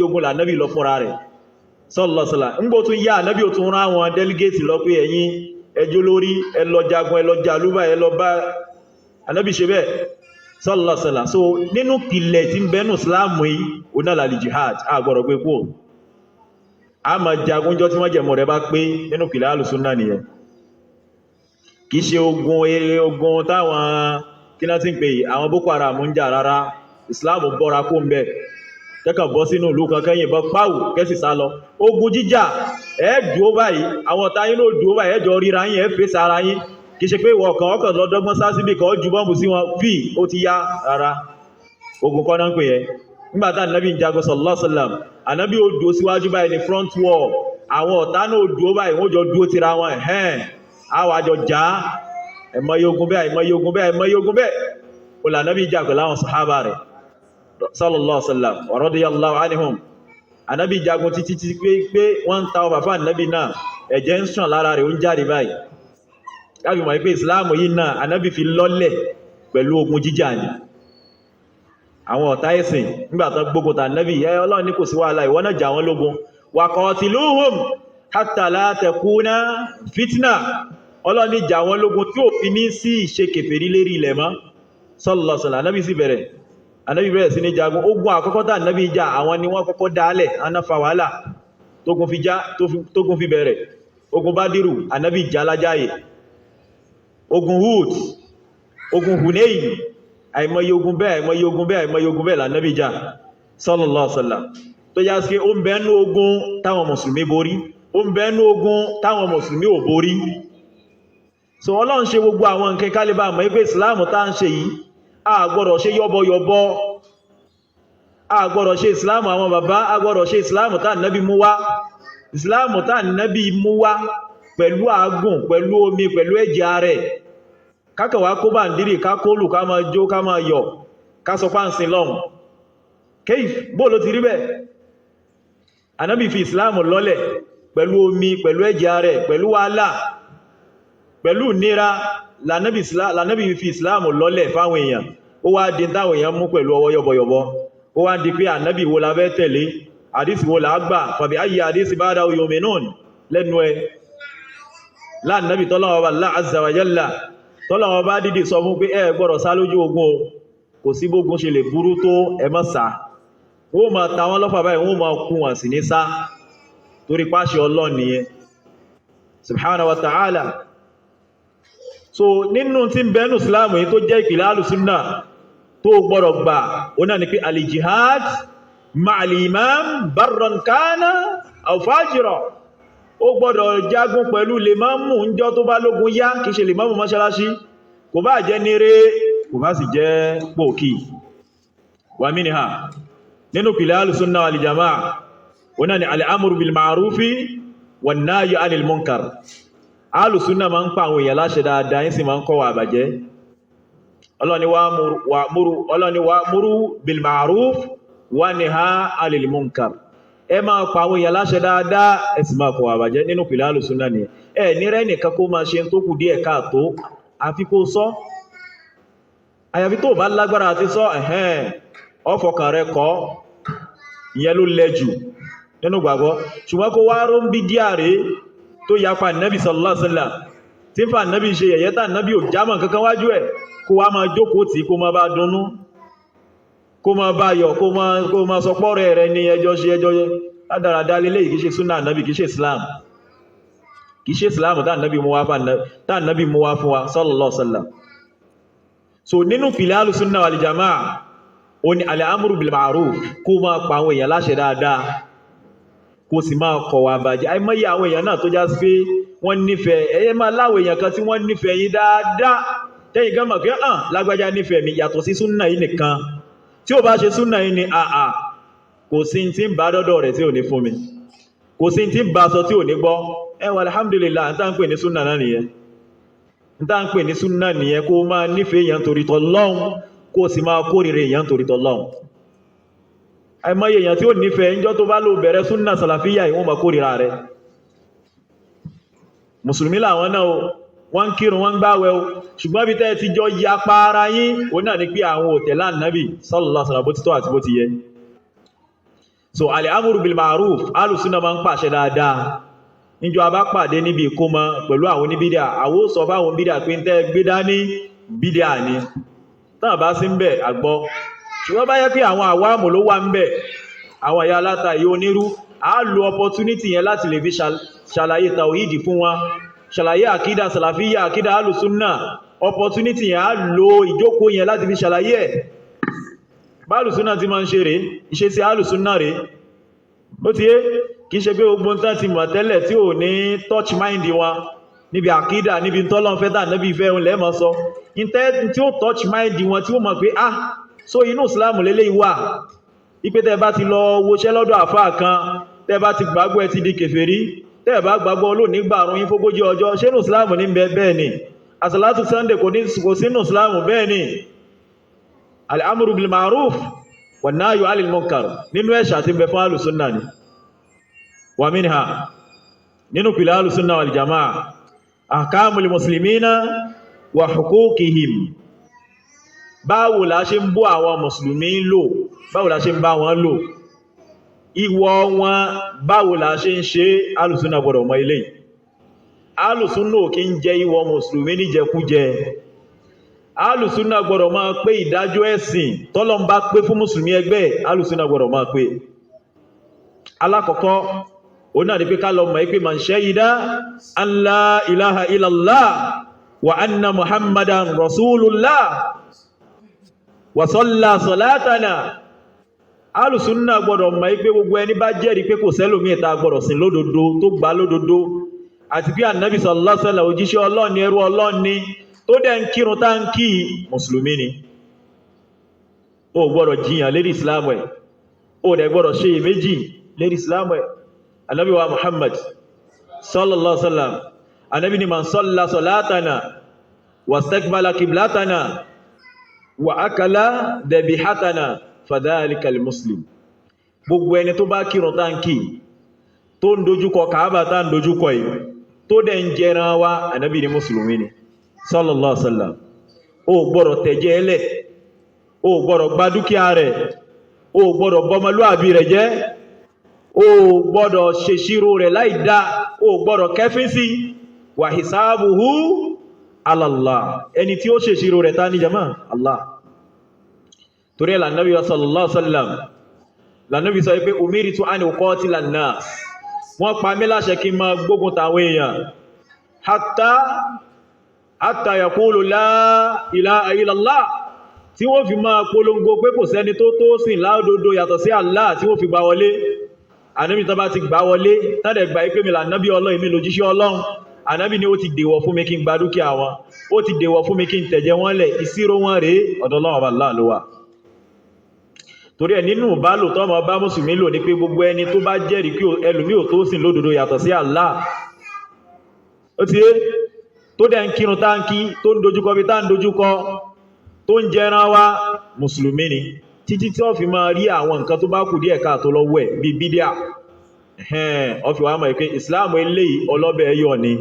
ogun là Nábì lọ fúnra rẹ̀ sallallahu alaihi wasallam ńgbò tún yá Nábì ò tún rán àwọn delegate lọ pé ẹ̀yin ẹjọ́ lórí ẹ lọ jagun ẹ lọ jàlúbà ẹ lọ bá Nábì ṣe bẹ́ẹ̀ sallallahu alaihi wasallam so nínú pìlẹ̀ tí ń bẹnu Islam yìí ó náà al-jihad àgbọ̀rọ̀ pé kó a máa jagun jọ tí wọ́n jẹ̀mọ̀ rẹ̀ bá pé nínú pìlẹ̀ alùsúnnà nìyẹn kìí ṣe ogun táwọn kíná tí ń pè àwọn Boko Haram ń jà rárá Islam bọ́ra kó ń bẹ̀ kẹ́kàn bọ́ sínú ìlú kan kẹ́yìn bọ́ páwù kẹ́sì sá lọ ogun jíjà dúó báyìí àwọn ọ̀tá yín ló dúó báyìí ẹjọ́ ríra yín fèsì ara yín kìí ṣe pé ìwọ̀ kan ọkàn lọ́dọ́gbọ́n sásíbì kan ju bọ́m̀bù sí wọn fí ó ti yá rárá ogun kọ́ náà ń pè yẹ nígbàtá Ànábì ń jagun sallallahu alaihi wasallam Ànábì ó dúó síwájú báyìí ní front wall àwọn ọ̀tá náà dúó báyìí wọ́n jọ dúó tira wọn àwọn àjọ já ẹ̀mọ́yé ogun bẹ́ẹ̀ ó là Ànábì jà pẹ̀lú àwọn sàhábà rẹ̀ sallallahu alaihi wasallam wa radiyallahu anhum Ànábì jagun títí pé wọ́n ta ọba fún Ànábì náà ẹ̀jẹ̀ ń sàn lára rẹ̀ ó ń jáde báyìí káàbí mọ̀ pé ìsìláàmù yìí náà Ànábì fi lọ́lẹ̀ pẹ̀lú ogun jíjà ni àwọn ọ̀tá ẹ̀sìn nígbàtán gbógun tà Ànábì Ọlọ́run ní kò sí wàhálà ìwọ náà jà wọ́n lógun wa qatiluhum hatta la takuna fitna Ọlọ́run ní jà wọ́n lógun tí ò fi ní sí ìṣe kèfèrí lérí ilẹ̀ mọ́ sallallahu alaihi wasallam Ànábì bẹ̀rẹ̀ sí ní jagun ogun àkọ́kọ́ tà Ànábì jà àwọn ni wọ́n kọ́kọ́ dálẹ̀ anáfa wàhálà tógun fi bẹ̀rẹ̀ ogun Bádírù Ànábì jà lájáyè ogun Hud ogun Hunayn àìmọye ogun bẹ́ẹ̀ l'Ànábì jà sallallahu alaihi wasallam tó yá sí ó ń bẹ́ẹ̀nú ogun táwọn mùsùlùmí borí ó ń bẹ́ẹ̀nú ogun táwọn mùsùlùmí ò borí so Ọlọ́run ṣe gbogbo àwọn nǹkan kálíbà mọ̀ pé ìsìláàmù tá ń ṣe yìí a gbọ́dọ̀ ṣe yọ́bọ̀yọ̀bọ̀ a gbọ́dọ̀ ṣe ìsìláàmù àwọn bàbá a gbọ́dọ̀ ṣe ìsìláàmù tá Nábì mú wá ìsìláàmù tá Nábì mú wá pẹ̀lú àágùn pẹ̀lú omi pẹ̀lú ẹ̀jẹ̀ ààrẹ kákàwá kó bá ń dírì ká kólù ká máa jó ká máa yọ̀ ká sọ páǹsìn lọ́hùn kéif bó ló ti rí bẹ́ẹ̀ Ànábì fi ìsìláàmù lọ́lẹ̀ pẹ̀lú omi pẹ̀lú ẹ̀jẹ̀ ààrẹ pẹ̀lú wàhálà pẹ̀lú nira lànàbì fi ìsìláàmù lọ́lẹ̀ fáwọn èèyàn ó wá di táwọn èèyàn mú pẹ̀lú ọwọ́ yọ̀bọ̀yọ̀bọ̀ ó wá di pé Ànábì wo la fẹ́ tẹ̀lé àdísì wo la gbà fàbí ayé àdísì bá dá oyo mìíràn lẹ́nu ẹ láàrín tọ́lọ́wọ́ bá azza wa jalla tọ́lọ́wọ́ bá dìdì sọ fún pé ẹ gbọ́dọ̀ sá lójú ogun kò sí bógun ṣe lè burú tó ẹ má sá wọ́n ma ta wọ́n lọ́fà báyìí wọ́n ma kún wọn sí ní sá torí páṣẹ Ọlọ́run nìyẹn subhanahu wa ta'ala so nínú tí ń bẹnu Islam yìí tó jẹ́ ìpìlẹ̀ alùsúnnà tó gbọ́dọ̀ gbà ó náà ni pé al-jihad ma'al imam barran kana aw fajira ó gbọ́dọ̀ jagun pẹ̀lú lèmámù ńjọ́ tó bá lógun yá kìí ṣe lèmámù mọ́ṣáláṣí kò bá jẹ́ níré kò bá sì jẹ́ pòkì wà minha nínú pìlẹ̀ alùsúnnà wal jama'a ó náà ni al-amru bil ma'rufi wan nahyu 'anil munkar alùsúnnà ma ń pa àwọn èèyàn láṣẹ dáadáa yín sì ma ń kọ́ wà àbàjẹ́ Ọlọ́ni wa'muru bil ma'ruf wa naha 'anil munkar ẹ máa pa àwọn èèyàn láṣẹ dáadáa ẹ sì máa kọ̀ àbàjẹ́ nínú ìpìlẹ̀ alùsùnnà ni ẹ ní rẹ́ nìkan kó máa ṣe tó kù díẹ̀ káàtó àfi kó sọ àyàfi tó bá lágbára àti sọ ọfọkàn rẹ kọ́ ìyẹn ló lẹ́jù nínú gbàgbọ́ ṣùgbọ́n kó wá ró ń bí díàrí tó yapa Nabi sallallahu alaihi wasallam tí ń fa Nabi ṣe yẹ̀yẹ́ tà Nabi ò jámọ̀ kankan wájú ẹ̀ kó wá máa jókòó tí kó máa bá dunnú kó máa bá yọ̀ kó máa sọ pọ́rẹ̀ rẹ̀ ní ẹjọ́ ṣe ẹjọ́ ládàradá lélẹ̀ kìí ṣe súnà Nabi kìí ṣe Islam tá Nabi mú wá fún wa sallallahu alaihi wasallam so nínú pìlẹ̀ alùsùnnà wal jamaa ó ní al-amru bil ma'ruf kó máa pa àwọn èèyàn láṣẹ dáadáa kó sì máa kọ̀ wá bàjẹ́ àìmọye àwọn èèyàn náà tó já sí pé wọ́n nífẹ̀ẹ́ ẹ̀yẹ máa láwọn èèyàn kan tí wọ́n nífẹ̀ẹ́ yín dáadáa tẹ́yìn gan mọ̀ pé lágbájá nífẹ̀ẹ́ mi yàtọ̀ sí súnnà yìí nìkan tí ó bá ṣe súnnà yìí ni kò sí tí ń bá dọ́dọ̀ rẹ̀ tí ò ní fún mi kò sí tí ń bá sọ tí ò ní gbọ́ ẹwà alhamdulillah ń tá ń pè ní súnnà náà nìyẹn ń tá ń pè ní súnnà nìyẹn kó máa nífẹ̀ẹ́ èèyàn torí t'Ọlọ́hun kó sì máa kórìíra èèyàn torí t'Ọlọ́hun àìmọye èèyàn tí ó nífẹ̀ẹ́ ńjọ́ tó bá lò bẹ̀rẹ̀ súnnà sàlàfíyà ìwọ̀n máa kórìíra rẹ̀ mùsùlùmí làwọn náà wọ́n ń kírun wọ́n ń gbáwẹ̀ o ṣùgbọ́n bí tẹ́ ti jọ ya para yín o náà ní pé àwọn òtẹ̀lá Nábì sallallahu alaihi wasallam bó ti tọ́ àti bó ti yẹ so al-amru bil ma'ruf alùsùnnà máa ń pàṣẹ dáadáa níjọ abá pàdé níbi ìkómọ pẹ̀lú àwọn oníbídíà àwọ́ sọ fáwọn bídíà pé ń tẹ́ gbé dání bídíà ni tán bá sí ń bẹ̀ àgbọ́ ṣùgbọ́n bá yẹ pé àwọn àwámù ló wà ń bẹ̀ àwọn ìyá aláta yìí onírú a lo opportunity yẹn láti lè fi ṣàlàyé tàwíìdì fún wa ṣàlàyé àkídà sàlàfíyà àkídà alùsùnnà opportunity yẹn a lo ìjókòó yẹn láti fi ṣàlàyé ẹ̀ bá alùsùnnà ti máa ń ṣe rẹ̀ ìṣesí alùsùnnà rẹ̀ ó ti yé kìí ṣe pé ogun tán ti mọ̀ tẹ́lẹ̀ tí ò ní touch mind wa níbi àkídà níbi tọ́lọ́n fẹ́ta níbi ìfẹ́ òun lẹ́mọ̀ sọ tí ó touch mind wọn tí ó mọ̀ pé so inú ìsìlámù lélẹ̀ ìwà ipé tẹ́ bá ti lọ woṣẹ́ lọ́dọ̀ àfáà kan tẹ́ bá ti gbàgbọ́ ẹ ti di kèfèrí tẹ́ bá gbàgbọ́ olóònígbàrún yín fógójì ọjọ́ ṣé inú ìsìlámù ní bẹ́ẹ̀ ni àsàlátù Sunday kò sí inú ìsìlámù bẹ́ẹ̀ ni al-amru bil ma'ruf wan nahyu 'anil munkar nínú ẹ̀ṣà tí ń bẹ fún alùsùnnà ni wa minha nínú pìlẹ̀ alùsùnnà wal jamaa ahkamul muslimina wa huquqihim báwo la ṣe ń bọ́ àwọn mùsùlùmí lò báwo la ṣe ń bá wọn lò ìwọ̀ wọn báwo la ṣe ń ṣe alùsùnnà gbọ́dọ̀ mọ̀ ilé alùsùnnà kí ń jẹ ìwọ̀ mùsùlùmí ní jẹkújẹ alùsùnnà gbọ́dọ̀ máa pé ìdájọ́ ẹ̀sìn tọ́lọ́run bá pé fún mùsùlùmí ẹgbẹ́ alùsùnnà gbọ́dọ̀ máa pé alákọ̀ọ́kọ́ ó náà ní pé ká lọ mọ̀ pé man shahida an la ilaha illallah wa anna muhammadan rasulullah wa salla salatana alùsùnnà gbọ́dọ̀ mọ̀ pé gbogbo ẹni bá jẹ́rìí pé kò sẹ́lòmí ìta gbọ́dọ̀ sìn lódodo tó gbà lódodo àti bí ànábì sallallahu alaihi wasallam òjíṣẹ́ Ọlọ́run ni ẹrú Ọlọ́run ni tó dẹ̀ ń kírun tá ń kí mùsùlùmí ni ó gbọ́dọ̀ jiyàn lérí ìsìlámù ẹ̀ ó dẹ̀ gbọ́dọ̀ ṣe iyèméjì lérí ìsìlámù ẹ̀ ànábì wa Muhammad sallallahu alaihi wasallam ànábì ni man salla salatana wastaqbala qiblatana wa akala dhabihatana fadhalika al-muslim gbogbo ẹni tó bá kírun tá ń kí tó ń dojúkọ Kaaba tá ń dojúkọ yìí tó dẹ̀ ń jẹran wa ànábì ni mùsùlùmí ni sallallahu alaihi wasallam ó gbọ́dọ̀ tẹ̀jẹ́ ẹlẹ̀ ó gbọ́dọ̀ gba dúkìá rẹ̀ ó gbọ́dọ̀ bọmọlúàbí rẹ̀ jẹ́ ó gbọ́dọ̀ ṣèṣirò rẹ̀ láìdá ó gbọ́dọ̀ kẹfín sí wa hisabuhu ala Allah ẹni tí ó ṣèṣirò rẹ̀ ta ní jama Allah torí ẹ̀lá nàbí sallallahu alaihi wasallam lànàbí sọ pé umiritu an uqatila an-nas wọ́n pa mí láṣẹ kí n máa gbógun tàwọn èèyàn hatta yaqulu la ilaha illallah tí wọ́n fi máa polongo pé kò sẹ́ni tó tó sìn láòdodo yàtọ̀ sí Allah tí wọ́n fi gbà wọlé ànábì tó bá ti gbà wọlé tàdẹ̀ gbà ipé mi lànàbí Ọlọ́run èmi lòjíṣẹ́ Ọlọ́run ànábì ni ó ti dèwọ̀ fún mi kí n gba dúkìá wọn ó ti dèwọ̀ fún mi kí n tẹ̀jẹ̀ wọn lẹ̀ ìṣirò wọn rèé ọ̀dọ̀ Ọlọ́run Allah ló wà torí ẹ̀ nínú bá lò tọ́mọ bá mùsùlùmí lò ní pé gbogbo ẹni tó bá jẹ́rìí kí ẹlòmí ò tó sìn lódodo yàtọ̀ sí Allah ó ti yé tó dẹ̀ ń kírun tá ń kí tó ń dojúkọ bí tá ń dojúkọ tó ń jẹran wá mùsùlùmí ni títí tí ó fi máa rí àwọn nǹkan tó bá kù díẹ̀ káàtó lọ́wọ́ ẹ̀ bí bídíà ó fi wá mọ̀ pé Islam eléyìí ọlọ́bẹ̀ ẹyọ ni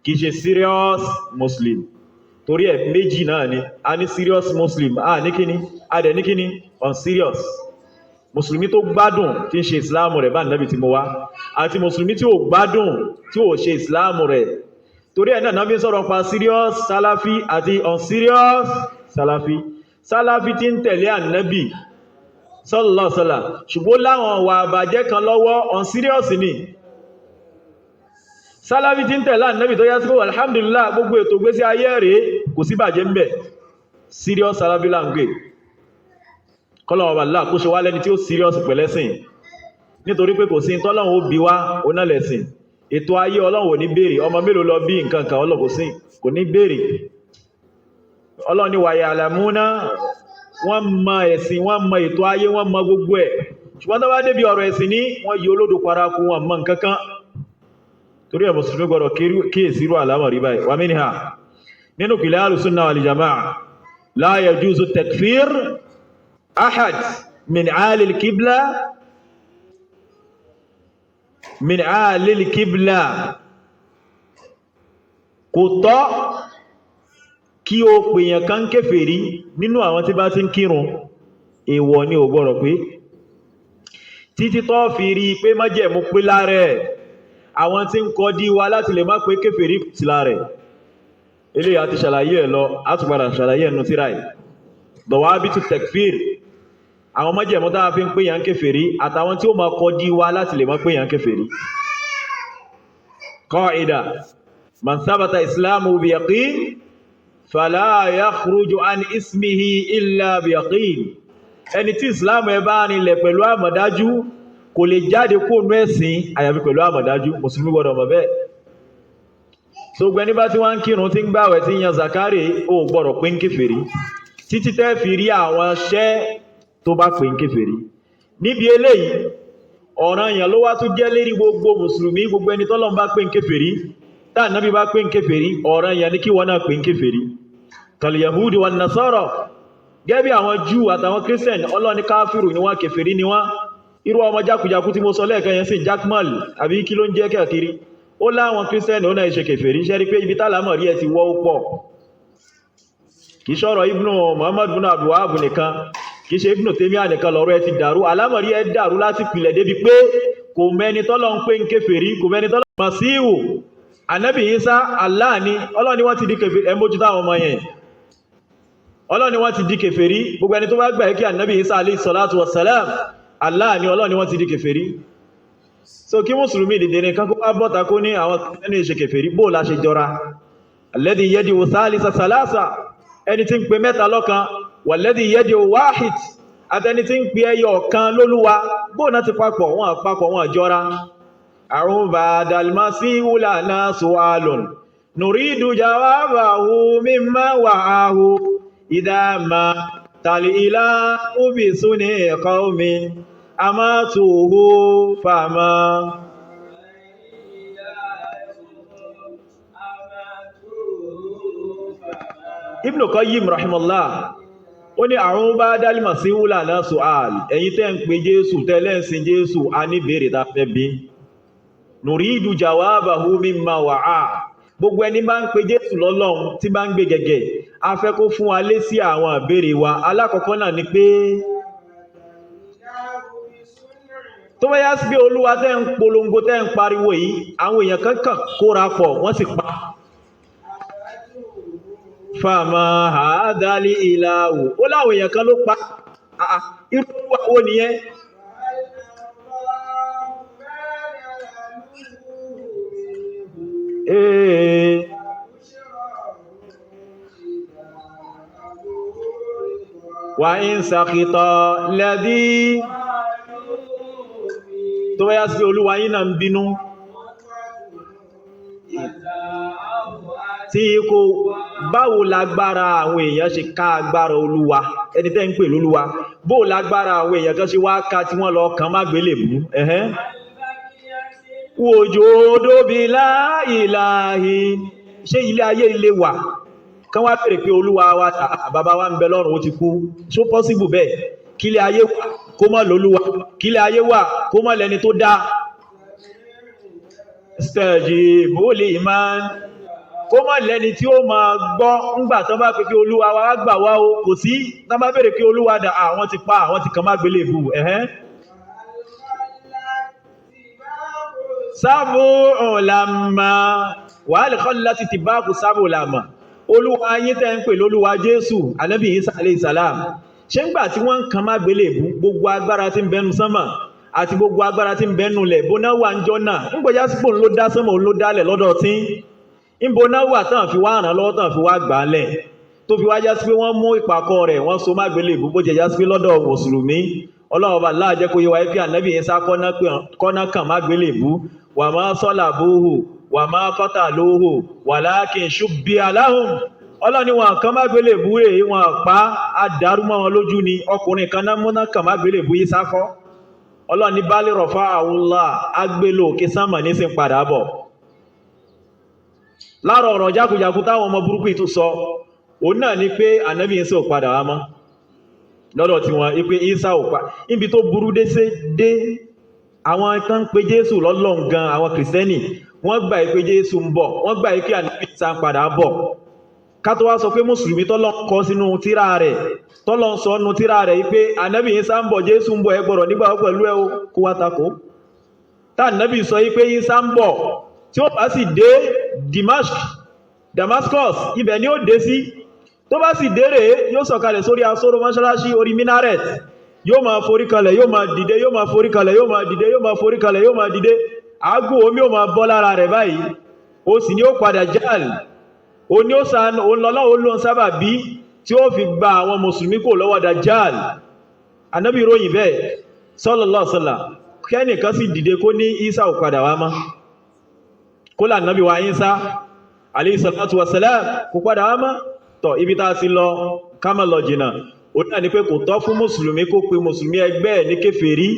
kì í ṣe serious Muslim torí ẹ̀ méjì náà ni a ní serious Muslim ní kíní a dẹ̀ ní kíní unserious Mùsùlùmí tó gbádùn tí ń ṣe Islam rẹ̀ bá Nábì tí mo wá àti Mùsùlùmí tí ò gbádùn tí ò ṣe Islam rẹ̀ torí ẹ̀ náà Nábì sọ̀rọ̀ pa serious Salafi àti unserious Salafi Salafi tí ń tẹ̀lé Ànábì sallallahu alaihi wasallam ṣùgbọ́n láwọn wà bàjẹ́ kan lọ́wọ́ unserious ni Salafi tí ń tẹ̀lé Ànábì tó yá sí pé alhamdulillah gbogbo ètò gbésí ayé rẹ̀ kò sí bàjẹ́ ń bẹ̀ serious Salafi là ń gbé kọ́lọ̀wọ̀ Allah kó ṣe wá lẹ́ni tí ó serious pẹ̀lẹ́sìn nítorí pé kò sí tọ́lọ́run ó bí wá onálẹ̀sìn ètò ayé Ọlọ́run ò ní béèrè ọmọ mélòó lọ bí nǹkan kan Ọlọ́run kò ní béèrè Ọlọ́run ní wa ya'lamuna wọ́n mọ ẹ̀sìn wọ́n mọ ètò ayé wọ́n mọ gbogbo ẹ̀ ṣùgbọ́n tó bá débi ọ̀rọ̀ ẹ̀sìn ní wọ́n yí olódò paraku wọn mọ nǹkan kan torí ẹ̀ mùsùlùmí gbọ́dọ̀ kíyèsí irú àlámọ̀rí báyìí wa minha nínú ìpìlẹ̀ Ahlus-Sunnah wal-Jamā'ah la yajuzu takfir أحد من عال الكبلة kò tọ́ kí o pèèyàn kan kèfèrí nínú àwọn tí bá ti ń kírun èèwọ̀ ni ò gbọ́dọ̀ pé títí tó fi rí pé májẹ̀mú pé lára ẹ̀ àwọn tí ń kọ́ dí wa láti lè má pé kèfèrí sí lára ẹ̀ eléyìí àti ṣàlàyé ẹ̀ lọ àtùgbàrà ṣàlàyé ẹ̀nu tíra ẹ̀ dawabitu takfir àwọn májẹ̀mú tá a fi ń pè yàn kèfèrí àtàwọn tí ó máa kọ́ dí wa láti lè má pè yàn kèfèrí qaida man thabata islamu bi yaqin fala yakhruju an ismihi illa bi yaqin ẹni tí islam ẹ bá nílẹ̀ pẹ̀lú àmọ̀dájú kò lè jáde kó nú ẹ̀sìn àyàfi pẹ̀lú àmọ̀dájú mùsùlùmí gbọ́dọ̀ mọ̀ bẹ́ẹ̀ so gbẹni bá tí wọ́n ń kírun tí ń gbààwẹ̀ tí ń yan zakari ó gbọ́dọ̀ pé ń kèfèrí títí tẹ́ fi rí àwọn ṣẹ́ tó bá pè ń kèfèrí níbi eléyìí ọ̀ranyàn ló wá tún jẹ́ lérí gbogbo mùsùlùmí gbogbo ẹni tọ́lọ́run bá pè ń kèfèrí tá Ànábì bá pè ń kèfèrí ọ̀ranyàn ní kí wọ́n náà pè ń kèfèrí kal yahudi wan nasara gẹ́bí àwọn Júù àtàwọn Christian ọlọ́ni káfíru ni wọ́n kèfèrí ni wọ́n irú ọmọ jákùjákú tí mo sọ lẹ́ẹ̀kan yẹn sí Jackmal àbí kí ló ń jẹ́ kẹ́kiri ó láwọn Christian ó náà ṣe kèfèrí ṣe rí pé ibi tálàmọ̀ rí ẹ ti wọ́ pọ̀ kì í ṣọ̀rọ̀ Ibnu Muhammad ibn Abdul Wahhab nìkan kì í ṣe Ibnu Taymiyyah nìkan lọ́rọ̀ ẹ ti dàrú alámọ̀rí ẹ dàrú láti pìlẹ̀ débi pé kò mẹ́ni tọ́lọ́ ń pè ń kèfèrí kò mẹ́ni tọ́lọ́ Masihu Ànábì Ìsá Allah ni Ọlọ́run ni wọ́n ti di kèfèrí ẹ mójútó àwọn ọmọ yẹn Ọlọ́run ni wọ́n ti di kèfèrí gbogbo ẹni tó bá gbà kí Ànábì Ìsá alayhi salatu wassalam Allah ni Ọlọ́run ni wọ́n ti di kèfèrí so kí mùsùlùmí dìde ní kankan bá bọ́ta kó ní àwọn ẹni ìṣe kèfèrí bó la ṣe jọra alladhi yadi'u thalitha thalatha ẹni tí ń pe mẹ́ta lọ́kan walladhi yadi'u wahid àtẹni tí ń pe ẹyọ kan lólúwa bó náà ti papọ̀ wọn jọra àrùn ba'dal masihu lana su'alun nuridu jawabahu mimma wa'ahu idha ma tali ilahu bi suni qawmin amatuhu fama Ibn Qayyim rahimahullah ó ní àrùn bá dálímà sí wúlà náà su'al ẹ̀yin tẹ́ ń pe Jésù tẹ́lẹ̀ ń sin Jésù a ní bèèrè ta fẹ́ bí nuridu jawabahu mimma wa'a gbogbo ẹni bá ń pe Jésù lọ́lọ́run tí bá ń gbé gẹ̀gẹ̀ a fẹ́ kó fún wa lé sí àwọn ìbéèrè wa alákọ̀ọ́kọ́ náà ni pé tó bá yá sí pé Olúwa tẹ́ ń polongo tẹ́ ń pariwo yìí àwọn èèyàn kankan kóra pọ̀ wọ́n sì pa fàmà àádálí ìlàwò ó láwọn èèyàn kan ló pa irú àwọn nìyẹn wà ń sàkìtọ̀ lẹ́dí tó bá yá sí Olúwa yín náà ń bínú tí kò báwo lágbára àwọn èèyàn ṣe ká agbára Olúwa ẹni tẹ́ ń pè lólúwa bóò lágbára àwọn èèyàn kan ṣe wá ká tí wọ́n lọ kàn má gbélébùú wòjòdóbi láìláhì ṣé ilé ayé ilé wà kán wá bèèrè pé Olúwa wa bàbá wa ń bẹ lọ́run ó ti kú ṣó pọ́síbù bẹ́ẹ̀ kílẹ̀ ayé wà kó má lólúwa, kílẹ̀ ayé wà kó má lẹ́ni tó dá. Istajibu liman, kó má lẹ́ni tí ó máa gbọ́ ńgbà tán bá pè kí olúwa wa gbà wá o, kò sí tán bá bèèrè kí olúwa dà àwọn ti pa àwọn ti kàn má gbélé ìbú. Sábò ọ̀làmà wàhálì kọ́ láti ti bá kù sábò ọ̀làmà. Olúwa yín tẹ́ ń pè lólúwa Jésù Ànábì Ìsá alayhi salam, ṣé ńgbà tí wọ́n ń kàn má gbélé ìbú gbogbo agbára tí ń bẹnu sánmà àti gbogbo agbára tí ń bẹnu lẹ̀ bóná wà ń jọ náà ńgbọ̀já sípò ló dá sánmà ló dálẹ̀ lọ́dọ̀ tí ńbo náà wà tán fi wá ràn lọ́wọ́ tán fi wá gbà á lẹ̀ tó fi wá já sí pé wọ́n mú ìpàkọ́ rẹ̀ wọ́n so má gbélé ìbú bó jẹ́ já sí pé lọ́dọ̀ mùsùlùmí Ọlọ́run bá láàjẹ́ kó yé wa pé Ànábì Ìsá kọ́ná kàn má gbélé ìbú wà má salabuhu wà má qataluhu walakin shubbiha lahum. Ọlọ́ni wọn kan má gbélé ìbú rẹ̀ wọn pa àdárú mọ́ wọn lójú ni ọkùnrin kan náà múná kàn má gbélé ìbú Ìsá kọ́. Ọlọ́ni bal rafa'ahu Allah agbélò kí sánmà ní sin padà bọ̀. Lára ọ̀rọ̀ jákujàku táwọn ọmọ burúkú ìtú sọ òun náà ni pé Ànábì Ìsá ò padà wá mọ́ lọ́dọ̀ tí wọ́n ipé Ìsá ò pa níbi tó burú dé àwọn kan pé Jésù lọ́lọ́run gan àwọn kìrìsìtẹ́nì wọ́n gbà pé Jésù ń bọ̀ wọ́n gbà pé Ànábì Ìsá ń padà bọ̀ ká tó wá sọ pé mùsùlùmí tọ́lọ́ kọ sínú tírà rẹ̀ tọ́lọ́ sọ nínú tírà rẹ̀ pé Ànábì Ìsá ń bọ̀ Jésù ń bọ̀ ẹ gbọ́dọ̀ nígbà pẹ̀lú ẹ kó wá takò tá Ànábì sọ pé Ìsá ń bọ̀ tí ó bá sì dé Damascus ibẹ̀ ni ó dé sí tó bá sì dére yóò sọ̀kalẹ̀ sórí asóró mọ́ṣáláṣí orí minaret yóò máa forí kalẹ̀ yóò máa dìde yóò máa forí kalẹ̀ yóò máa dìde yóò máa forí kalẹ̀ yóò máa dìde àágùn omi ó máa bọ́ lára rẹ̀ báyìí ó sì ní ó padà jáàlì ó ní ó san òǹlọ́lọ́ olóhun sábà bí tí ó fi gba àwọn mùsùlùmí kò lọ́wọ́ Dajjal. Ànábì ròyìn bẹ́ẹ̀ sallallahu alaihi wasallam kẹ́nìkan sì dìde kó ní Ìsá ò padà wá mọ́ kó là Ànábì wa Ìsá alayhi salatu wassalam kò padà wá mọ́ tọ̀ ibi tá a ti lọ ká má lọ jìnà ó náà ni pé kò tọ́ fún mùsùlùmí kó pe mùsùlùmí ẹgbẹ́ ẹ̀ ní kèfèrí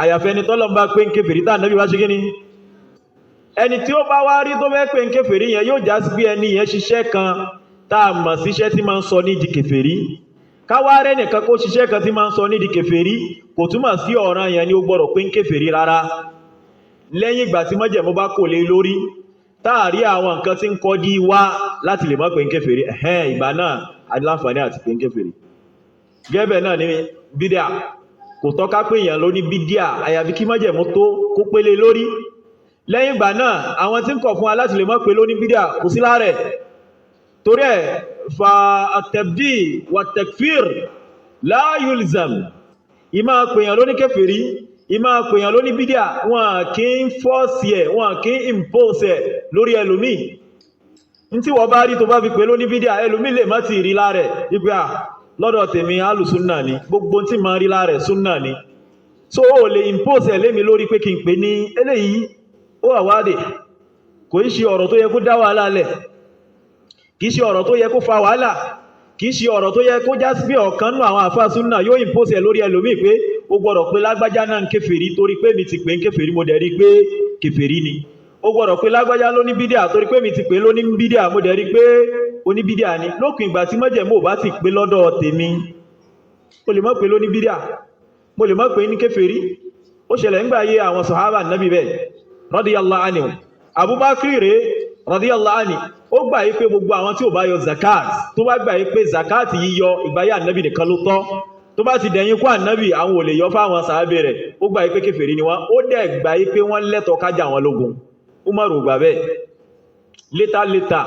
àyàfẹ́ ni tọ́lọ́ bá pé ń kèfèrí tá Ànábì wá ṣe kí ni ẹni tí ó bá wá rí tó fẹ́ pé ń kèfèrí yẹn yóò já sí pé ẹni yẹn ṣiṣẹ́ kan tá a mọ̀ síṣẹ́ tí máa ń sọ ní di kèfèrí káwá rẹ̀ nìkan kó ṣiṣẹ́ kan tí máa ń sọ ní di kèfèrí kò túmọ̀ sí ọ̀ràn yẹn ni ó gbọ́dọ̀ pé ń kèfèrí rárá lẹ́yìn ìgbà tí májẹ̀mú bá kò lé lórí táàrí àwọn nǹkan tí ń kọ́ dí wá láti lè mọ́ pé ń kèfèrí ìgbà náà aláǹfààní àti pé ń kèfèrí gẹ́bẹ̀ náà ní bídíà kò tọ́ká pé èèyàn ló ní bídíà àyàfi kí májẹ̀mú tó kó pélé lórí lẹ́yìn ìgbà náà àwọn tí ń kọ̀ fún aláti lè mọ́ pé ló ní bídíà kò sí láàrẹ̀ torí ẹ̀ fa at-tabdi wa at-takfir la yulzam ìmá pèèyàn ló ní kèfèrí ìmá pèèyàn ló ní bídíà wọn kì í fọ́ọ̀sì ẹ̀ wọn kì í impose ẹ̀ lórí ẹlòmíì ní tí wọ́n bá rí tó bá fi pè ló ní bídíà ẹlòmíì lè má ti rí láàrẹ̀ ibi lọ́dọ̀ tèmi alùsúnnà ni gbogbo tí ma rí láàrẹ̀ súnnà ni so ó lè impose ẹ̀ lémi lórí pé kí n pè ní eléyìí ó àwádìí kò í ṣe ọ̀rọ̀ tó yẹ kó dá wàhálà lẹ̀ kìí ṣe ọ̀rọ̀ tó yẹ kó fa wàhálà kìí ṣe ọ̀rọ̀ tó yẹ kó já sí pé ọ̀kan nú àwọn àfáà súnnà yóò impose ẹ̀ lórí ẹlòmíì pé ó gbọ́dọ̀ pé lágbájá náà ń kèfèrí torí pé mi ti pè ń kèfèrí mo dẹ̀ rí pé kèfèrí ni ó gbọ́dọ̀ pé lágbájá ló ní bídíà torí pé mi ti pè ló ní bídíà mo dẹ̀ rí pé oní bídíà ni lókùn ìgbà tí májẹ̀mú ò bá ti pé lọ́dọ̀ tèmi mo lè mọ̀ pé ló ní bídíà mo lè mọ̀ pé ní kèfèrí ó ṣẹlẹ̀ ńgbà ayé àwọn sàhábà nábì bẹ́ẹ̀ radiyallahu anhu Abubakar rẹ̀ radiyallahu anhu ó gbà yí pé gbogbo àwọn tí ò bá yọ zakat tó bá gbà yí pé zakat yíyọ ìgbáyé ànábì nìkan ló tọ́ tó bá ti dẹ̀yìn kú ànábì àwọn ò lè yọ fáwọn sàábé rẹ̀ ó gbà yí pé kèfèrí ni wọ́n ó dẹ̀ gbà yí pé wọ́n lẹ́tọ̀ọ́ kájà wọn lógun Umaru gbà bẹ́ẹ̀ létà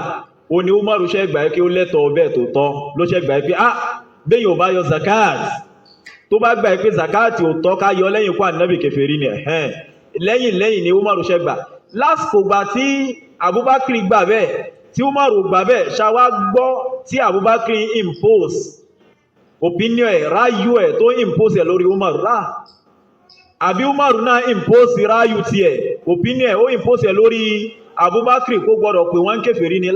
ó ní Umaru ṣe gbà yí pé ó lẹ́tọ̀ọ́ bẹ́ẹ̀ tó tọ́ ló ṣe gbà yí pé bẹ́yìn ò bá yọ zakat tó bá gbà yí pé zakat ò tọ́ ká yọ lẹ́yìn kú ànábì kèfèrí ni lẹ́yìn ni Umaru ṣe gbà lásìkò gbà tí Abubakar gbà bẹ́ẹ̀ tí Umaru gbà bẹ́ẹ̀ ṣàwá gbọ́ tí Abubakar impose opinion ẹ̀ ráyù ẹ̀ tó impose ẹ̀ lórí Umaru àbí Umaru náà impose ráyù tí ẹ̀ opinion ẹ̀ ó impose ẹ̀ lórí Abubakar kó gbọ́dọ̀ pé wọ́n kèfèrí ni